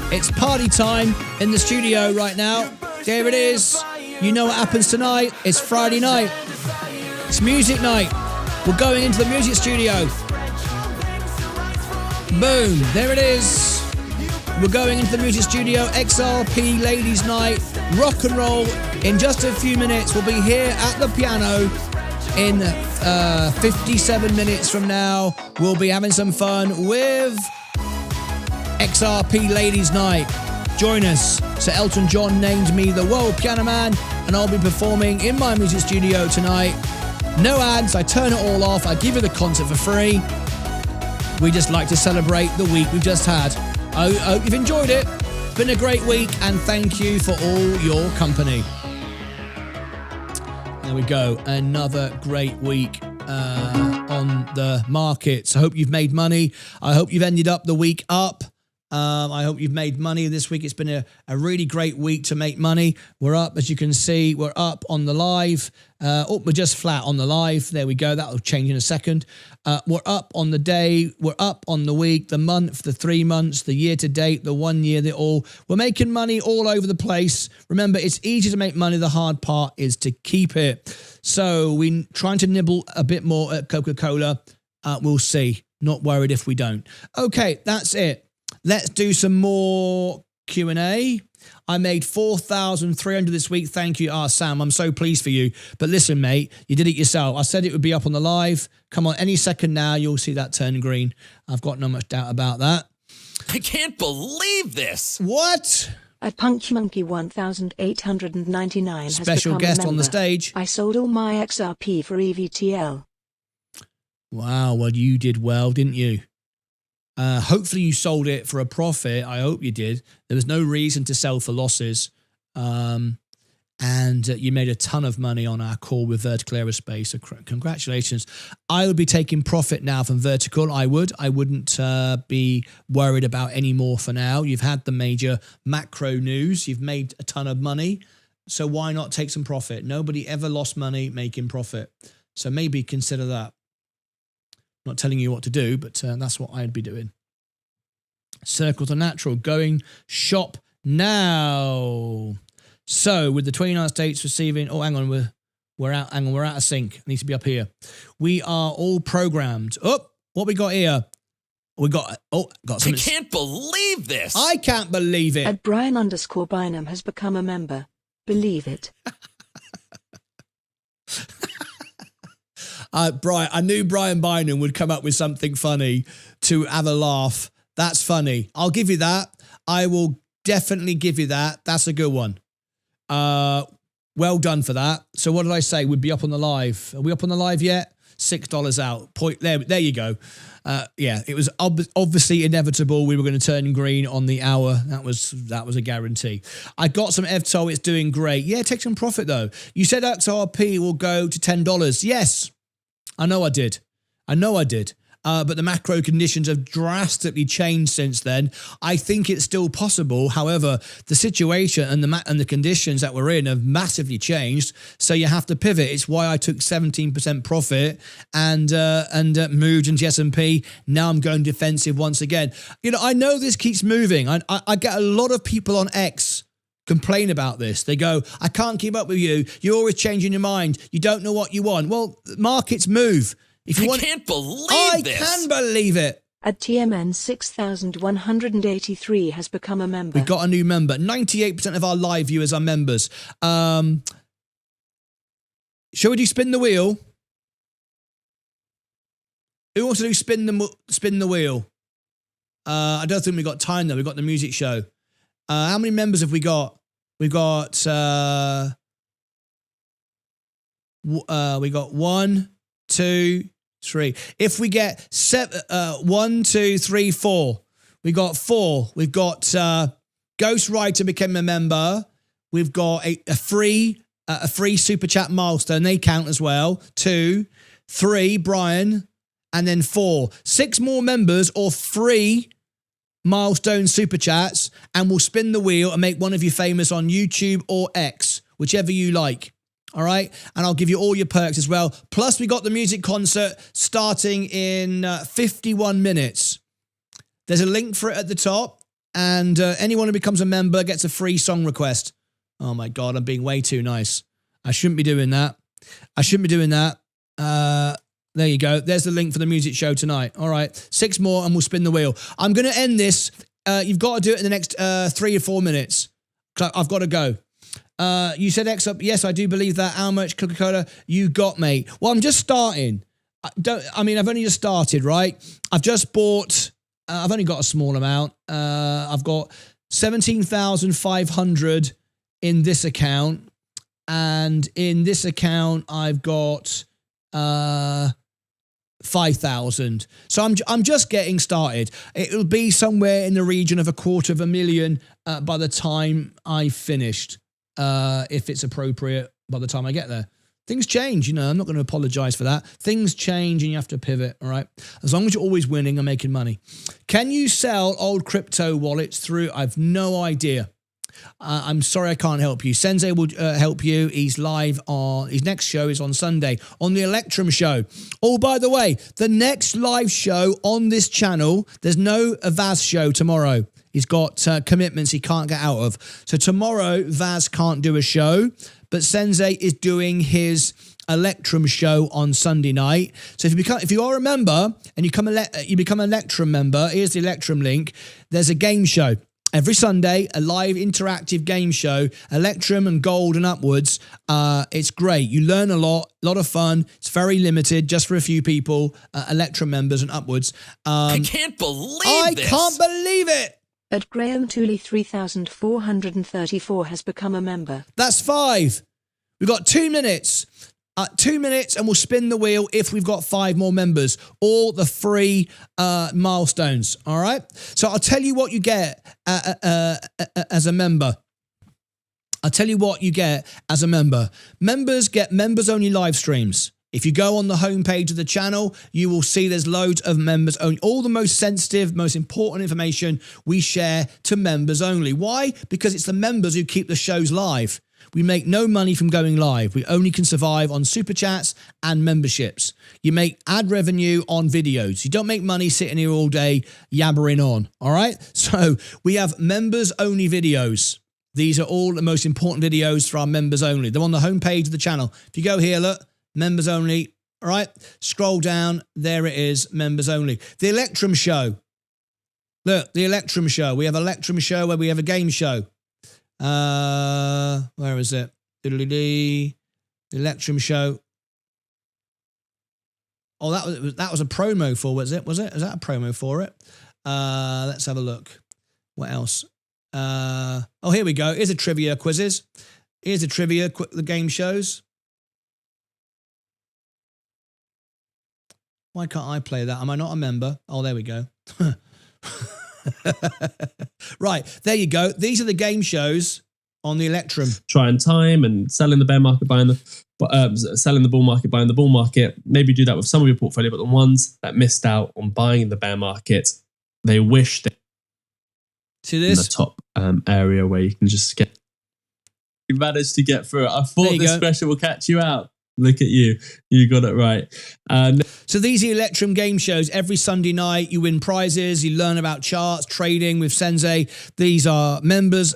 It's party time in the studio right now. There it is. You know what happens tonight. It's Friday night. It's music night. We're going into the music studio. Boom. There it is. We're going into the music studio. XRP Ladies Night. Rock and roll. In just a few minutes, we'll be here at the piano. In 57 minutes from now, we'll be having some fun with XRP Ladies Night. Join us. Sir Elton John named me the World Piano Man, and I'll be performing in my music studio tonight. No ads, I turn it all off, I give you the concert for free. We just like to celebrate the week we've just had. I hope you've enjoyed it. It's been a great week, and thank you for all your company. There we go, another great week on the markets. I hope you've made money. I hope you've ended up the week up. I hope you've made money this week. It's been a really great week to make money. We're up, as you can see, we're up on the live. We're just flat on the live. There we go. That'll change in a second. We're up on the day. We're up on the week, the month, the 3 months, the year to date, the 1 year, we're making money all over the place. Remember, it's easy to make money. The hard part is to keep it. So we're trying to nibble a bit more at Coca-Cola. We'll see. Not worried if we don't. Okay, that's it. Let's do some more Q&A. I made 4,300 this week. Thank you. Sam, I'm so pleased for you. But listen, mate, you did it yourself. I said it would be up on the live. Come on, any second now, you'll see that turn green. I've got no much doubt about that. I can't believe this. What? At PunkMonkey 1899 has Special become guest a member. on the stage. I sold all my XRP for EVTL. Wow, well, you did well, didn't you? Hopefully you sold it for a profit. I hope you did. There was no reason to sell for losses. And you made a ton of money on our call with Vertical Aerospace. So congratulations. I would be taking profit now from Vertical. I wouldn't be worried about any more for now. You've had the major macro news. You've made a ton of money. So why not take some profit? Nobody ever lost money making profit. So maybe consider that. Not telling you what to do, but that's what I'd be doing. Circle to Natural going shop now. So with the 29 states receiving, oh, hang on, we're out of sync. I need to be up here. We are all programmed. Oh, what we got here? Got something. I can't believe this. I can't believe it. At Brian_Bynum has become a member. Believe it. Brian, I knew Brian Bynum would come up with something funny to have a laugh. That's funny. I'll give you that. I will definitely give you that. That's a good one. Well done for that. So what did I say? We'd be up on the live. Are we up on the live yet? $6 out. There you go. Yeah, it was obviously inevitable. We were going to turn green on the hour. That was a guarantee. I got some EVTOL. It's doing great. Yeah, take some profit though. You said XRP will go to $10. Yes. I know I did. But the macro conditions have drastically changed since then. I think it's still possible. However, the situation and the conditions that we're in have massively changed. So you have to pivot. It's why I took 17% profit and moved into S&P. Now I'm going defensive once again. You know, I know this keeps moving. I get a lot of people on X complain about this. They go, I can't keep up with you. You're always changing your mind. You don't know what you want. Well, markets move. If you can't believe this. I can believe it. At TMN 6183 has become a member. We've got a new member. 98% of our live viewers are members. Shall we do spin the wheel? Who wants to do spin the wheel? I don't think we've got time though. We've got the music show. How many members have we got? We've got 1, 2, 3. If we get 1, 2, 3, 4. We got 4. We've got Ghostwriter became a member. We've got a free super chat milestone. They count as well. 2, 3, Brian, and then 4. 6 more members or 3 milestone super chats, and we'll spin the wheel and make one of you famous on YouTube or X, whichever you like. All right. And I'll give you all your perks as well. Plus, we got the music concert starting in 51 minutes. There's a link for it at the top. And anyone who becomes a member gets a free song request. Oh, my God. I'm being way too nice. I shouldn't be doing that. There you go. There's the link for the music show tonight. All right. 6 more and we'll spin the wheel. I'm going to end this. You've got to do it in the next 3 or 4 minutes. I've got to go. You said X up. Yes, I do believe that. How much Coca-Cola you got, mate? Well, I'm just starting. I've only just started, right? I've just bought, I've only got a small amount. I've got 17,500 in this account. And in this account, I've got 5,000. So I'm just getting started. It'll be somewhere in the region of $250,000 by the time I've finished. If it's appropriate by the time I get there. Things change, you know, I'm not going to apologize for that. Things change and you have to pivot, all right? As long as you're always winning and making money. Can you sell old crypto wallets through? I've no idea. I'm sorry I can't help you. Sensei will help you. He's live on, his next show is on Sunday on the Electrum show. Oh, by the way, the next live show on this channel, there's no Vaz show tomorrow. He's got commitments he can't get out of. So tomorrow, Vaz can't do a show, but Sensei is doing his Electrum show on Sunday night. So if you are a member and you become an Electrum member, here's the Electrum link. There's a game show. Every Sunday, a live interactive game show, Electrum and Gold and upwards. It's great. You learn a lot of fun. It's very limited, just for a few people, Electrum members and upwards. I can't believe this. I can't believe it. At Graham Tooley 3434 has become a member. That's 5. We've got 2 minutes. 2 minutes and we'll spin the wheel if we've got 5 more members. All the free milestones. All right. So I'll tell you what you get as a member. I'll tell you what you get as a member. Members get members only live streams. If you go on the homepage of the channel, you will see there's loads of members only. All the most sensitive, most important information we share to members only. Why? Because it's the members who keep the shows live. We make no money from going live. We only can survive on super chats and memberships. You make ad revenue on videos. You don't make money sitting here all day yabbering on. All right. So we have members only videos. These are all the most important videos for our members only. They're on the homepage of the channel. If you go here, look, members only. All right. Scroll down. There it is. Members only. The Electrum show. Look, the Electrum show. We have Electrum show where we have a game show. Where is it? The Electrum show. Oh, that was a promo for, was it? Was that a promo for it? Let's have a look. What else? Oh, here we go. Here's a trivia quizzes. Here's a trivia, the game shows. Why can't I play that? Am I not a member? Oh, there we go. Right, there you go. These are the game shows on the Electrum. Try and time and sell in the bear market, sell in the bull market, buying the bull market. Maybe do that with some of your portfolio, but the ones that missed out on buying in the bear market, they wish they see this in the top area where you can just get. You managed to get through it. I thought this special will catch you out. Look at you. You got it right. So these are Electrum game shows. Every Sunday night, you win prizes. You learn about charts, trading with Sensei. These are members,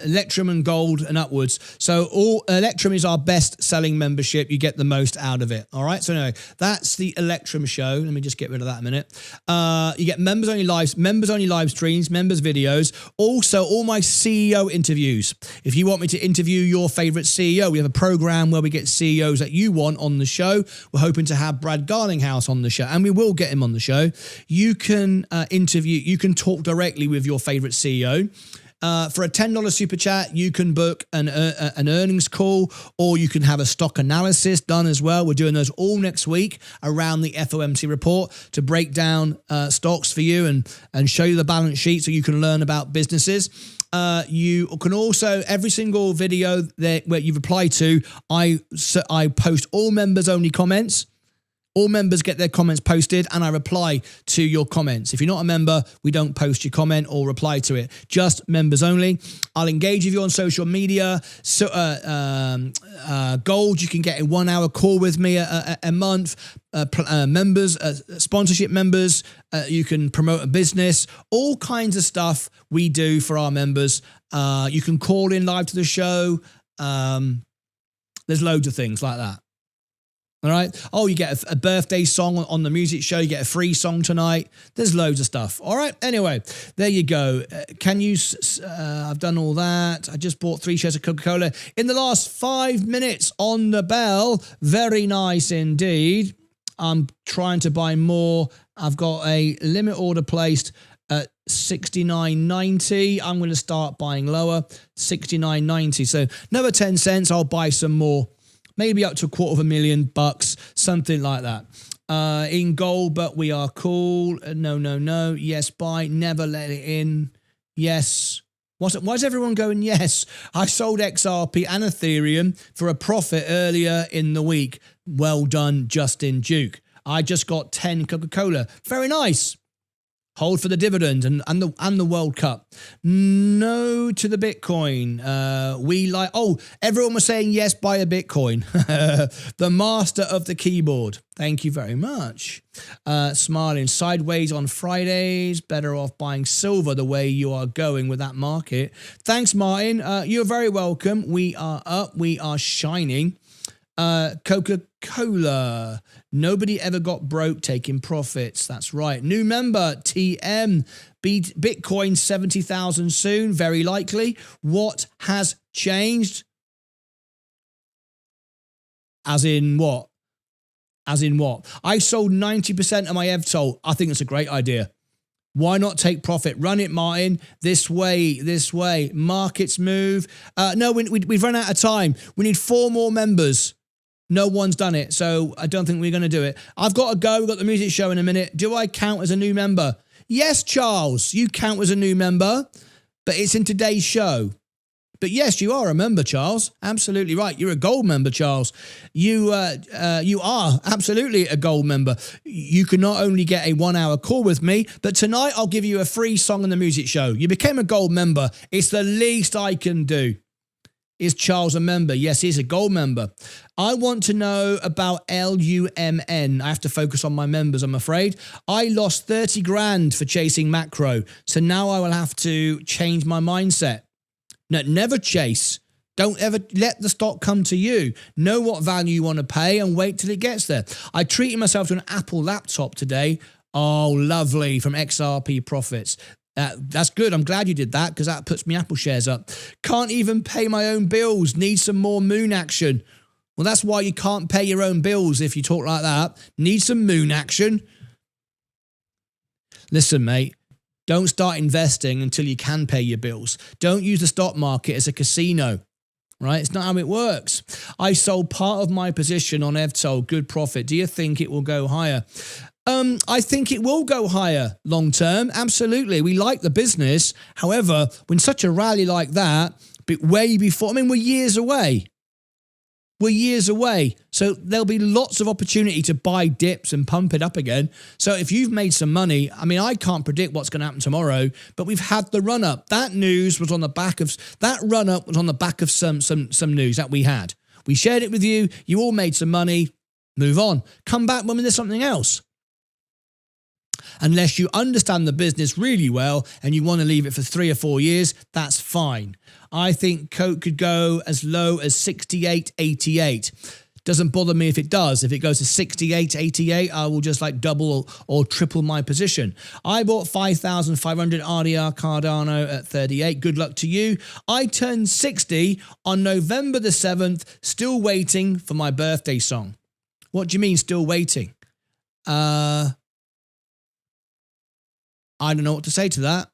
Electrum and Gold and upwards. So all Electrum is our best-selling membership. You get the most out of it. All right. So anyway, that's the Electrum show. Let me just get rid of that a minute. You get members only live streams, members videos. Also, all my CEO interviews. If you want me to interview your favorite CEO, we have a program where we get CEOs that you want on the show. We're hoping to have Brad Garlinghouse on the show, and we will get him on the show. You can you can talk directly with your favorite CEO. For a $10 super chat, you can book an earnings call, or you can have a stock analysis done as well. We're doing those all next week around the FOMC report to break down stocks for you and show you the balance sheet so you can learn about businesses. You can also, every single video where you've applied to, I post all members only comments. All members get their comments posted, and I reply to your comments. If you're not a member, we don't post your comment or reply to it. Just members only. I'll engage with you on social media. So, Gold, you can get a 1-hour call with me a month. Members, sponsorship members, you can promote a business. All kinds of stuff we do for our members. You can call in live to the show. There's loads of things like that. All right. Oh, you get a birthday song on the music show. You get a free song tonight. There's loads of stuff. All right. Anyway, there you go. I've done all that. I just bought 3 shares of Coca-Cola in the last 5 minutes on the bell. Very nice indeed. I'm trying to buy more. I've got a limit order placed at $69.90. I'm going to start buying lower, $69.90. So another 10 cents. I'll buy some more. Maybe up to $250,000, something like that. In gold, but we are cool. No. Yes, buy. Never let it in. Yes. Why is everyone going yes? I sold XRP and Ethereum for a profit earlier in the week. Well done, Justin Duke. I just got 10 Coca-Cola. Very nice. Hold for the dividend and the World Cup. No to the Bitcoin. Everyone was saying yes, buy a Bitcoin. The master of the keyboard. Thank you very much. Smiling. Sideways on Fridays. Better off buying silver the way you are going with that market. Thanks, Martin. You're very welcome. We are up. We are shining. Coca-Cola. Nobody ever got broke taking profits. That's right. New member, TM. Bitcoin 70,000 soon, very likely. What has changed? As in what? As in what? I sold 90% of my EVTOL. I think it's a great idea. Why not take profit? Run it, Martin. This way, this way. Markets move. No, we've run out of time. We need 4 more members. No one's done it, so I don't think we're going to do it. I've got to go. We've got the music show in a minute. Do I count as a new member? Yes, Charles, you count as a new member, but it's in today's show. But yes, you are a member, Charles. Absolutely right. You're a gold member, Charles. You are absolutely a gold member. You can not only get a 1-hour call with me, but tonight I'll give you a free song in the music show. You became a gold member. It's the least I can do. Is Charles a member? Yes, he's a gold member. I want to know about LUMN. I have to focus on my members, I'm afraid. I lost 30 grand for chasing macro. So now I will have to change my mindset. No, never chase. Don't ever let the stock come to you. Know what value you want to pay and wait till it gets there. I treated myself to an Apple laptop today. Oh, lovely, from XRP Profits. That's good. I'm glad you did that because that puts me Apple shares up. Can't even pay my own bills. Need some more moon action. Well, that's why you can't pay your own bills if you talk like that. Need some moon action. Listen, mate. Don't start investing until you can pay your bills. Don't use the stock market as a casino, right? It's not how it works. I sold part of my position on EVTOL, good profit. Do you think it will go higher? I think it will go higher long term. Absolutely. We like the business. However, when such a rally like that, but way before, I mean, we're years away. We're years away. So there'll be lots of opportunity to buy dips and pump it up again. So if you've made some money, I mean, I can't predict what's going to happen tomorrow, but we've had the run up. That news was on the back of, that run up was on the back of some news that we had. We shared it with you. You all made some money. Move on. Come back when there's something else. Unless you understand the business really well and you want to leave it for 3 or 4 years, that's fine. I think Coke could go as low as 68.88. Doesn't bother me if it does. If it goes to 68.88, I will just like double or triple my position. I bought 5,500 RDR Cardano at 38. Good luck to you. I turned 60 on November the 7th, still waiting for my birthday song. What do you mean still waiting? I don't know what to say to that.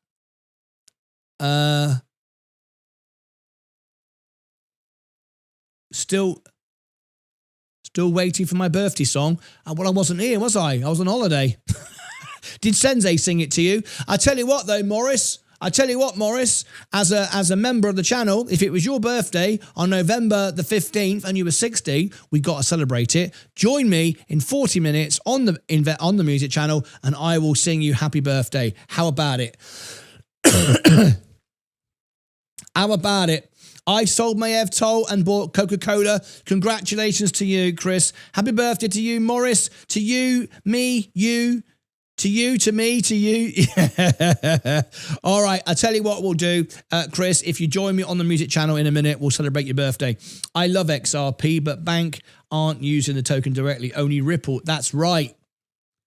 Still waiting for my birthday song. Well, I wasn't here, was I? I was on holiday. Did Sensei sing it to you? I tell you what, though, Morris. As a member of the channel, if it was your birthday on November the 15th and you were 60, we got to celebrate it. Join me in 40 minutes on the music channel and I will sing you happy birthday. How about it? How about it? I sold my EVTOL and bought Coca-Cola. Congratulations to you, Chris. Happy birthday to you, Morris. To you, me, you. To you, to me, to you. All right, I'll tell you what we'll do, Chris. If you join me on the music channel in a minute, we'll celebrate your birthday. I love XRP, but Bank aren't using the token directly, only Ripple. That's right.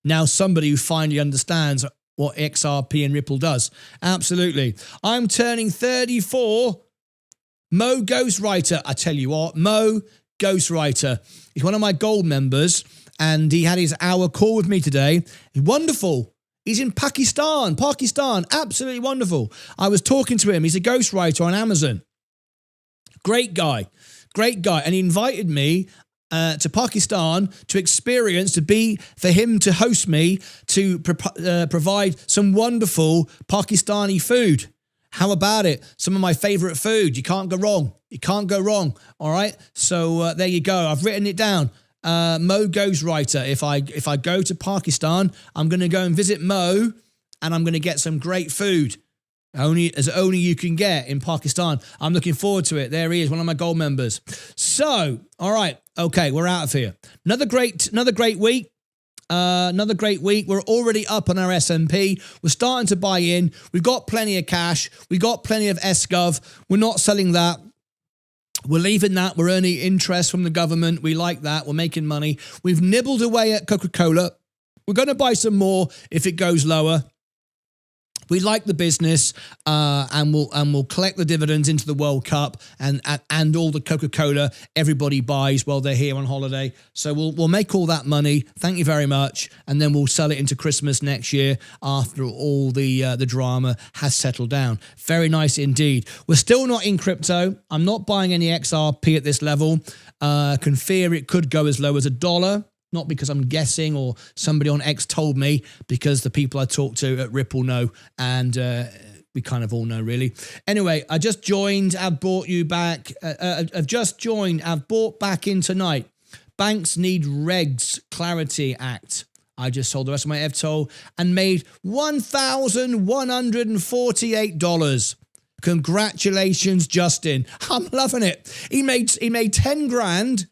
Now somebody who finally understands what XRP and Ripple does. Absolutely. I'm turning 34. Mo Ghostwriter. I tell you what, Mo Ghostwriter. He's one of my gold members. And he had his hour call with me today. Wonderful. He's in Pakistan. Absolutely wonderful. I was talking to him. He's a ghostwriter on Amazon. Great guy. And he invited me to Pakistan to experience, for him to host me, to provide some wonderful Pakistani food. How about it? Some of my favorite food. You can't go wrong. All right. So there you go. I've written it down. Mo Ghostwriter. If I go to Pakistan, I'm going to go and visit Mo and I'm going to get some great food. Only you can get in Pakistan. I'm looking forward to it. There he is, one of my gold members. So, all right. Okay, we're out of here. Another great week. We're already up on our S&P. We're starting to buy in. We've got plenty of cash. We've got plenty of SGov. We're not selling that. We're leaving that. We're earning interest from the government. We like that. We're making money. We've nibbled away at Coca-Cola. We're going to buy some more if it goes lower. We like the business, and we'll collect the dividends into the World Cup and all the Coca-Cola everybody buys while they're here on holiday. So we'll make all that money. Thank you very much, and then we'll sell it into Christmas next year after all the drama has settled down. Very nice indeed. We're still not in crypto. I'm not buying any XRP at this level. Can fear it could go as low as $1. Not because I'm guessing or somebody on X told me, because the people I talk to at Ripple know, and we kind of all know really. Anyway, I just joined. I've bought you back. I've just joined. I've bought back in tonight. Banks need regs clarity act. I just sold the rest of my FTOL and made $1,148. Congratulations, Justin. I'm loving it. He made 10 grand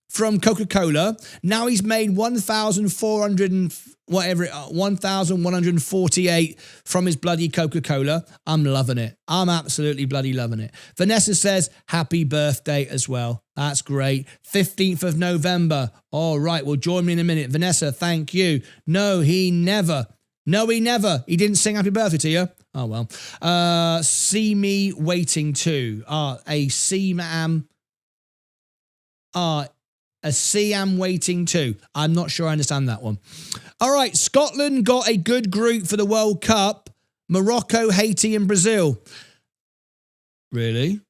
from Coca-Cola. Now he's made 1,148 from his bloody Coca-Cola. I'm loving it. I'm absolutely bloody loving it. Vanessa says, happy birthday as well. That's great. 15th of November. All right, well, join me in a minute. Vanessa, thank you. No, he never. He didn't sing happy birthday to you. Oh, well. See me waiting too. A Siam waiting too. I'm not sure I understand that one. All right, Scotland got a good group for the World Cup. Morocco, Haiti, and Brazil. Really?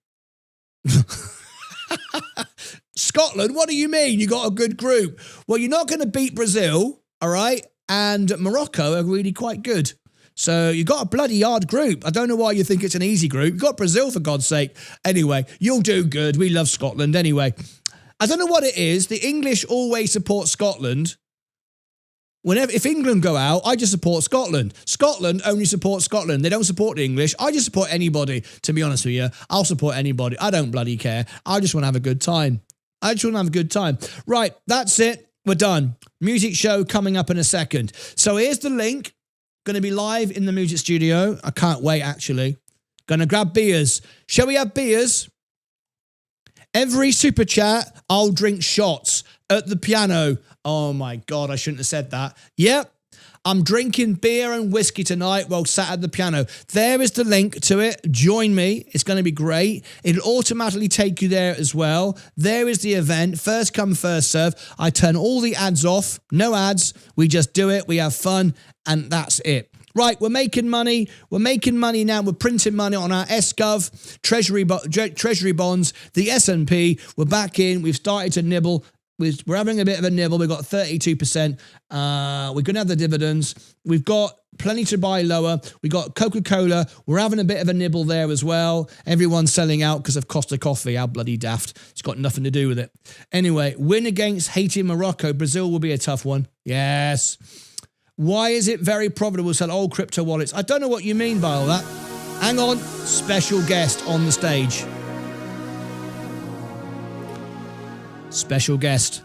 Scotland, what do you mean you got a good group? Well, you're not going to beat Brazil, all right? And Morocco are really quite good. So you got a bloody hard group. I don't know why you think it's an easy group. You got Brazil, for God's sake. Anyway, you'll do good. We love Scotland anyway. I don't know what it is. The English always support Scotland. If England go out, I just support Scotland. Scotland only supports Scotland. They don't support the English. I just support anybody, to be honest with you. I'll support anybody. I don't bloody care. I just want to have a good time. Right, that's it. We're done. Music show coming up in a second. So here's the link. Going to be live in the music studio. I can't wait, actually. Going to grab beers. Shall we have beers? Every super chat, I'll drink shots at the piano. Oh my God, I shouldn't have said that. Yep, I'm drinking beer and whiskey tonight while sat at the piano. There is the link to it. Join me. It's going to be great. It'll automatically take you there as well. There is the event. First come, first serve. I turn all the ads off. No ads. We just do it. We have fun. And that's it. Right, we're making money. We're making money now. We're printing money on our SGov, Treasury bonds, the S&P. We're back in. We've started to nibble. We're having a bit of a nibble. We've got 32%. We're going to have the dividends. We've got plenty to buy lower. We got Coca-Cola. We're having a bit of a nibble there as well. Everyone's selling out because of Costa Coffee. How bloody daft. It's got nothing to do with it. Anyway, win against Haiti and Morocco. Brazil will be a tough one. Yes. Why is it very profitable to sell old crypto wallets? I don't know what you mean by all that. Hang on. Special guest on the stage. Special guest.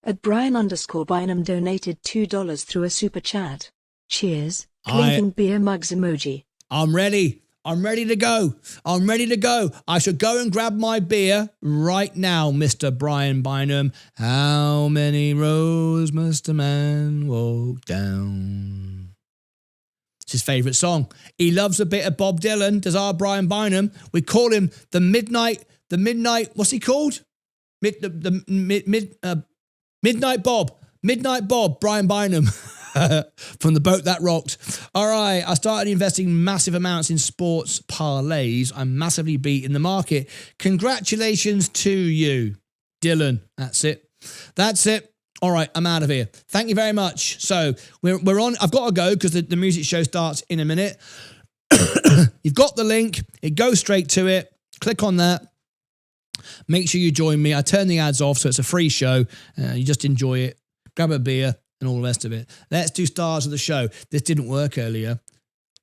At Brian_Bynum donated $2 through a super chat. Cheers. Clinking beer mugs emoji. I'm ready. I'm ready to go. I should go and grab my beer right now, Mr. Brian Bynum. How many rows must a man walk down? It's his favourite song. He loves a bit of Bob Dylan, does our Brian Bynum. We call him the Midnight, what's he called? Midnight Bob, Brian Bynum. From the boat that rocked. All right, I started investing massive amounts in sports parlays. I'm massively beating the market. Congratulations to you, Dylan. That's it. All right, I'm out of here. Thank you very much. So we're on. I've got to go because the music show starts in a minute. You've got the link. It goes straight to it. Click on that. Make sure you join me. I turn the ads off, so it's a free show. You just enjoy it. Grab a beer and all the rest of it. Let's do stars of the show. This didn't work earlier.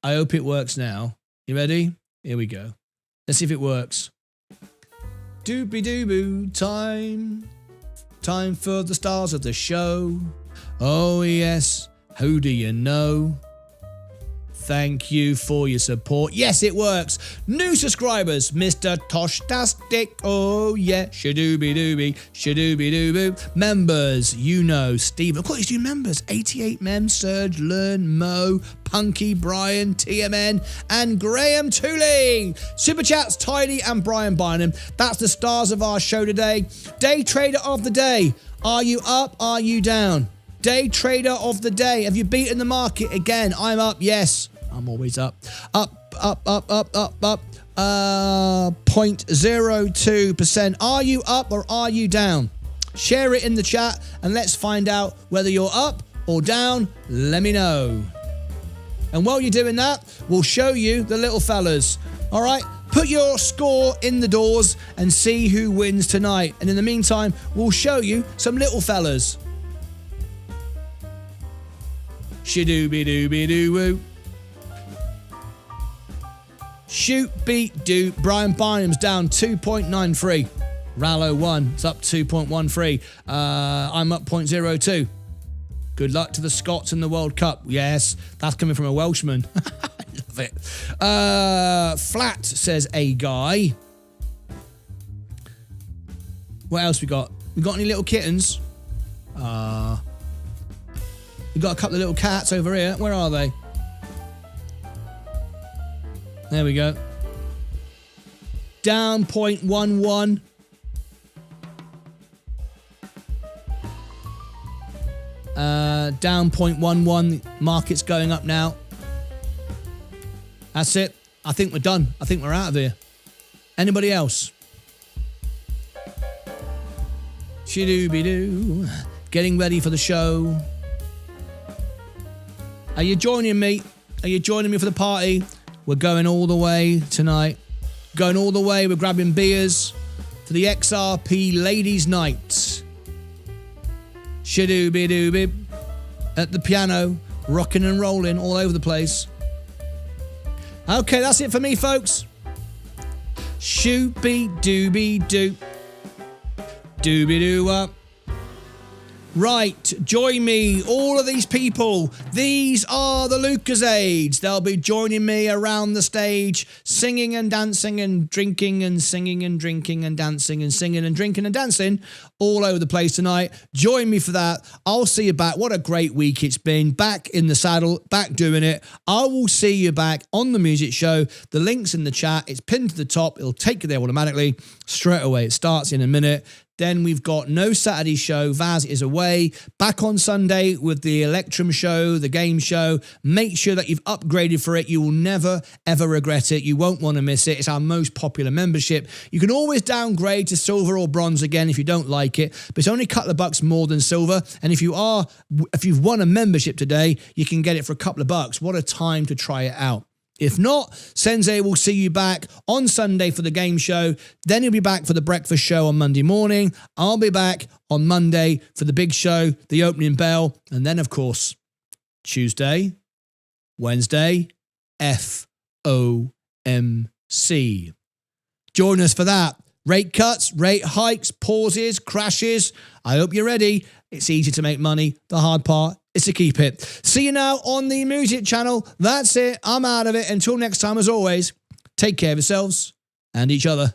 I hope it works now. You ready? Here we go. Let's see if it works. Doobie-doo-boo, time for the stars of the show. Oh yes, who do you know? Thank you for your support. Yes, it works. New subscribers, Mr. Toshtastic. Oh, yeah. Shadooby-dooby. Shadooby-dooby. Members, you know, Steve. Of course, you do members. 88 Mem, Serge, Learn, Mo, Punky, Brian, TMN, and Graham Tooley. Super Chats, Tidy, and Brian Bynum. That's the stars of our show today. Day Trader of the Day. Are you up? Are you down? Day Trader of the Day. Have you beaten the market again? I'm up. Yes. I'm always up. Up. 0.02%. Are you up or are you down? Share it in the chat and let's find out whether you're up or down. Let me know. And while you're doing that, we'll show you the little fellas. All right? Put your score in the doors and see who wins tonight. And in the meantime, we'll show you some little fellas. Shadooby-dooby-doo-woo. Shoot, beat, do. Brian Bynum's down 2.93. Rallo 1. It's up 2.13. I'm up 0.02. Good luck to the Scots in the World Cup. Yes, that's coming from a Welshman. I love it. Flat, says a guy. What else we got? We got any little kittens? We got a couple of little cats over here. Where are they? There we go. Down 0.11. Down 0.11. Market's going up now. That's it. I think we're done. I think we're out of here. Anybody else? Shadooby-doo. Getting ready for the show. Are you joining me? Are you joining me for the party? We're going all the way tonight. Going all the way. We're grabbing beers for the XRP Ladies' Night. Shadooby-dooby. At the piano, rocking and rolling all over the place. Okay, that's it for me, folks. Shooby-dooby-doo. Dooby-doo-up. Right, join me, all of these people. These are the Lucasades. They'll be joining me around the stage, singing and dancing and drinking and singing and drinking and dancing and singing and drinking and dancing all over the place tonight. Join me for that. I'll see you back. What a great week it's been. Back in the saddle, back doing it. I will see you back on the music show. The link's in the chat. It's pinned to the top. It'll take you there automatically straight away. It starts in a minute. Then we've got no Saturday show. Vaz is away. Back on Sunday with the Electrum show, the game show. Make sure that you've upgraded for it. You will never, ever regret it. You won't want to miss it. It's our most popular membership. You can always downgrade to silver or bronze again if you don't like it, but it's only a couple of bucks more than silver. And if you've won a membership today, you can get it for a couple of bucks. What a time to try it out. If not, Sensei will see you back on Sunday for the game show. Then he'll be back for the breakfast show on Monday morning. I'll be back on Monday for the big show, the opening bell. And then, of course, Tuesday, Wednesday, FOMC. Join us for that. Rate cuts, rate hikes, pauses, crashes. I hope you're ready. It's easy to make money. The hard part is to keep it. See you now on the music channel. That's it. I'm out of it. Until next time, as always, take care of yourselves and each other.